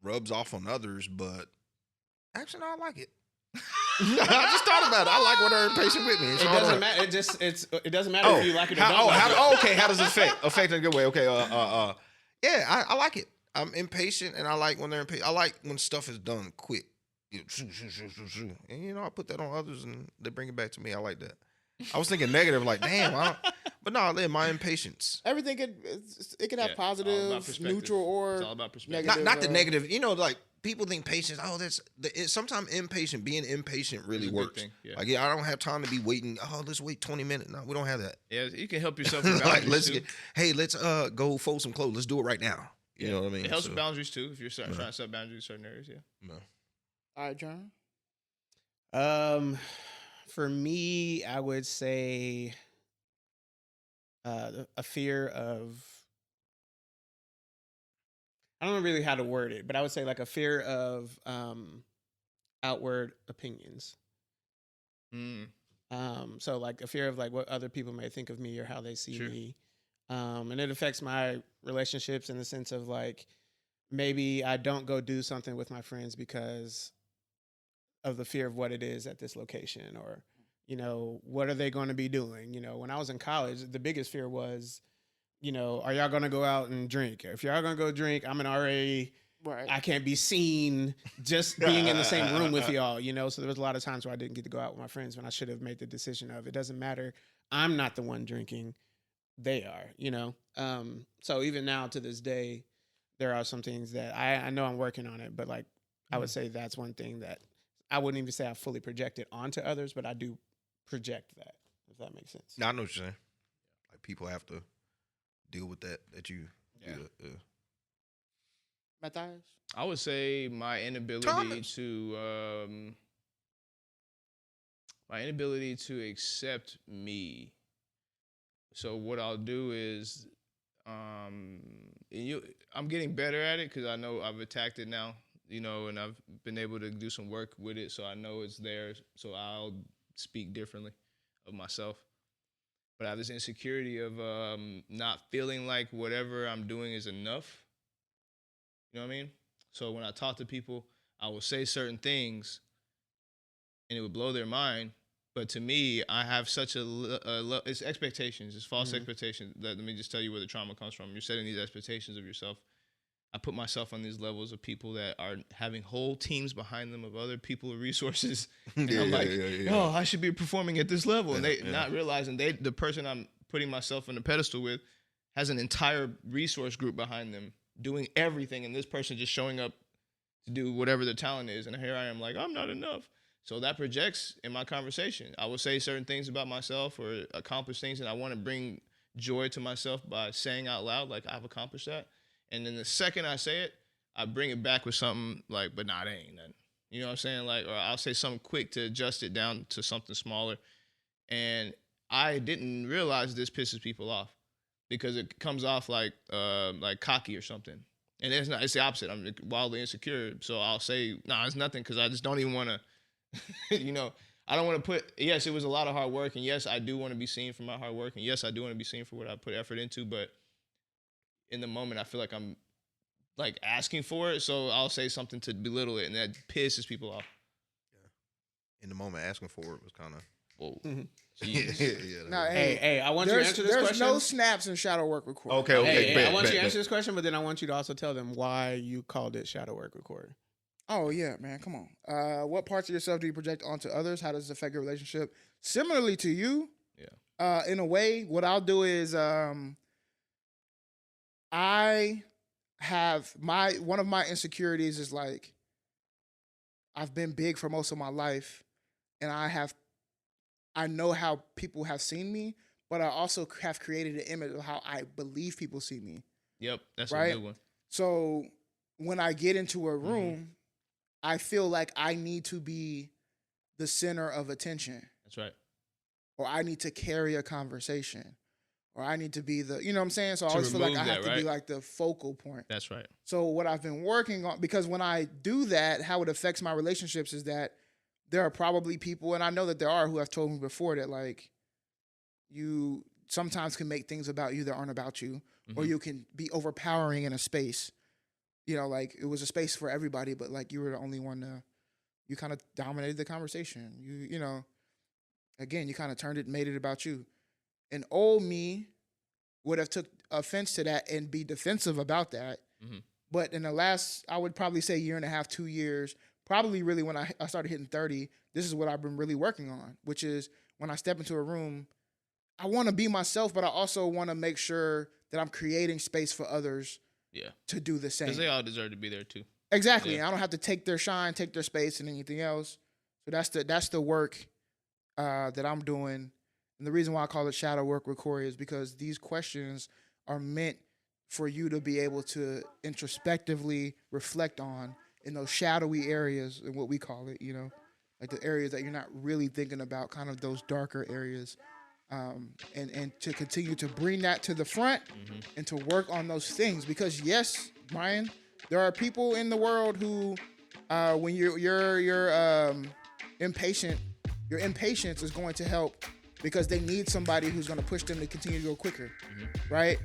rubs off on others, but actually, no, I like it. I just thought about it. I like when they're impatient with me. It's It all doesn't right. matter. It doesn't matter if you like it or don't. Okay. How does it affect in a good way? Okay. Yeah, I like it. I'm impatient, and I like when they're impatient. I like when stuff is done quick. And I put that on others, and they bring it back to me. I like that. I was thinking negative, like damn. But no, my impatience. Everything it could have Yeah, it's all about positive, perspective. neutral, or It's all about perspective. negative. Not the negative. Like people think patience. Oh, sometimes impatient. Being impatient really It's a good works. thing, yeah. Like I don't have time to be waiting. Oh, let's wait 20 minutes. No, we don't have that. Yeah, you can help yourself with Like boundaries too. let's go fold some clothes. Let's do it right now. You know what I mean? It helps So, with boundaries too if you're trying to set boundaries in certain areas. Yeah. no. All right, John. For me, I would say a fear of. I don't know really how to word it, but I would say like a fear of outward opinions. Mm. So like a fear of like what other people may think of me or how they see Sure. me. And it affects my relationships in the sense of like maybe I don't go do something with my friends because of the fear of what it is at this location, or what are they going to be doing? When I was in college, the biggest fear was, are y'all going to go out and drink? If y'all going to go drink, I'm an RA. Right. I can't be seen just being in the same room with y'all, So there was a lot of times where I didn't get to go out with my friends when I should have made the decision of it doesn't matter. I'm not the one drinking. They are, So even now to this day, there are some things that I know I'm working on it, but like I would say that's one thing that I wouldn't even say I fully project it onto others, but I do project that, if that makes sense. No, I know what you're saying. Like people have to deal with that you. Yeah. Matthias? I would say my inability Thomas. to accept me. So what I'll do is, I'm getting better at it because I know I've attacked it now, and I've been able to do some work with it, so I know it's there. So I'll speak differently of myself. But I have this insecurity of not feeling like whatever I'm doing is enough. You know what I mean? So when I talk to people, I will say certain things, and it would blow their mind. But to me, I have such it's expectations. It's false expectations. Let me just tell you where the trauma comes from. You're setting these expectations of yourself I put myself on these levels of people that are having whole teams behind them of other people and resources. And I'm like, oh, I should be performing at this level. And they not realizing the person I'm putting myself on the pedestal with has an entire resource group behind them doing everything. And this person just showing up to do whatever their talent is. And here I am like, I'm not enough. So that projects in my conversation. I will say certain things about myself or accomplish things, and I want to bring joy to myself by saying out loud, like, I've accomplished that. And then the second I say it, I bring it back with something like, but nah, that ain't nothing. You know what I'm saying? Like, or I'll say something quick to adjust it down to something smaller. And I didn't realize this pisses people off because it comes off like cocky or something. And it's not, it's the opposite. I'm wildly insecure. So I'll say, nah, it's nothing, because I just don't even want to, you know, I don't want to put, yes, it was a lot of hard work. And yes, I do want to be seen for my hard work. And yes, I do want to be seen for what I put effort into. But in the moment, I feel like I'm like asking for it. So I'll say something to belittle it. And that pisses people off. Yeah. In the moment, asking for it was kind of, whoa. No, hey, I want you to answer this question. There's no snaps in shadow work recording. Okay. Hey, I want you to answer this question, but then I want you to also tell them why you called it shadow work recording. Oh, yeah, man. Come on. What parts of yourself do you project onto others? How does it affect your relationship? Similarly to you, in a way, what I'll do is I have one of my insecurities is like, I've been big for most of my life, and I know how people have seen me, but I also have created an image of how I believe people see me. Yep, that's right? a good one. So when I get into a room, I feel like I need to be the center of attention. That's right. Or I need to carry a conversation. Or I need to be the, you know what I'm saying? So I always feel like I have to be like the focal point. That's right. So what I've been working on, because when I do that, how it affects my relationships is that there are probably people, and I know that there are, who have told me before that, like, you sometimes can make things about you that aren't about you, or you can be overpowering in a space. You know, like, it was a space for everybody, but like, you were the only one you kind of dominated the conversation. You know, again, you kind of turned it and made it about you. And old me would have took offense to that and be defensive about that. But in the last, I would probably say 1.5, 2 years, probably really when I started hitting 30, this is what I've been really working on, which is when I step into a room, I want to be myself, but I also want to make sure that I'm creating space for others to do the same. Because they all deserve to be there too. Exactly. I don't have to take their shine, take their space, and anything else. So that's the work that I'm doing. And the reason why I call it shadow work with Cori is because these questions are meant for you to be able to introspectively reflect on in those shadowy areas, and what we call it, you know, like the areas that you're not really thinking about, kind of those darker areas. And to continue to bring that to the front and to work on those things. Because yes, Brian, there are people in the world who, when you're impatient, your impatience is going to help because they need somebody who's going to push them to continue to go quicker, right?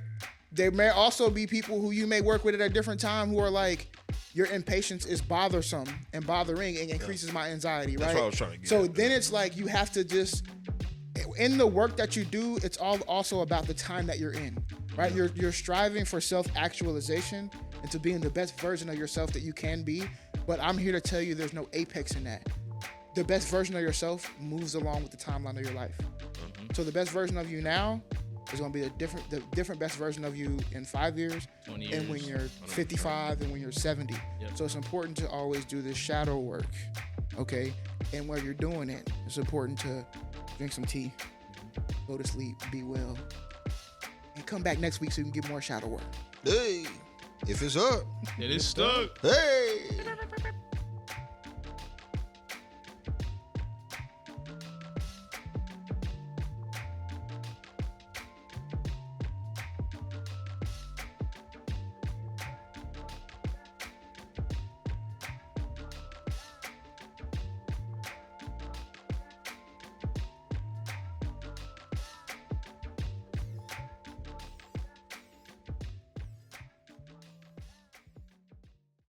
There may also be people who you may work with at a different time who are like, your impatience is bothersome and bothering and increases my anxiety, right? That's what I was trying to get So at. then it's like you have to just, in the work that you do, it's all also about the time that you're in, right? You're striving for self-actualization and to being the best version of yourself that you can be. But I'm here to tell you there's no apex in that. The best version of yourself moves along with the timeline of your life. So the best version of you now is going to be the different best version of you in 5 years, 20 years, and when you're 55 and when you're 70. So it's important to always do this shadow work, okay? And while you're doing it, it's important to drink some tea, go to sleep, be well, and come back next week so you can get more shadow work. Hey, if it's up, It is stuck. hey.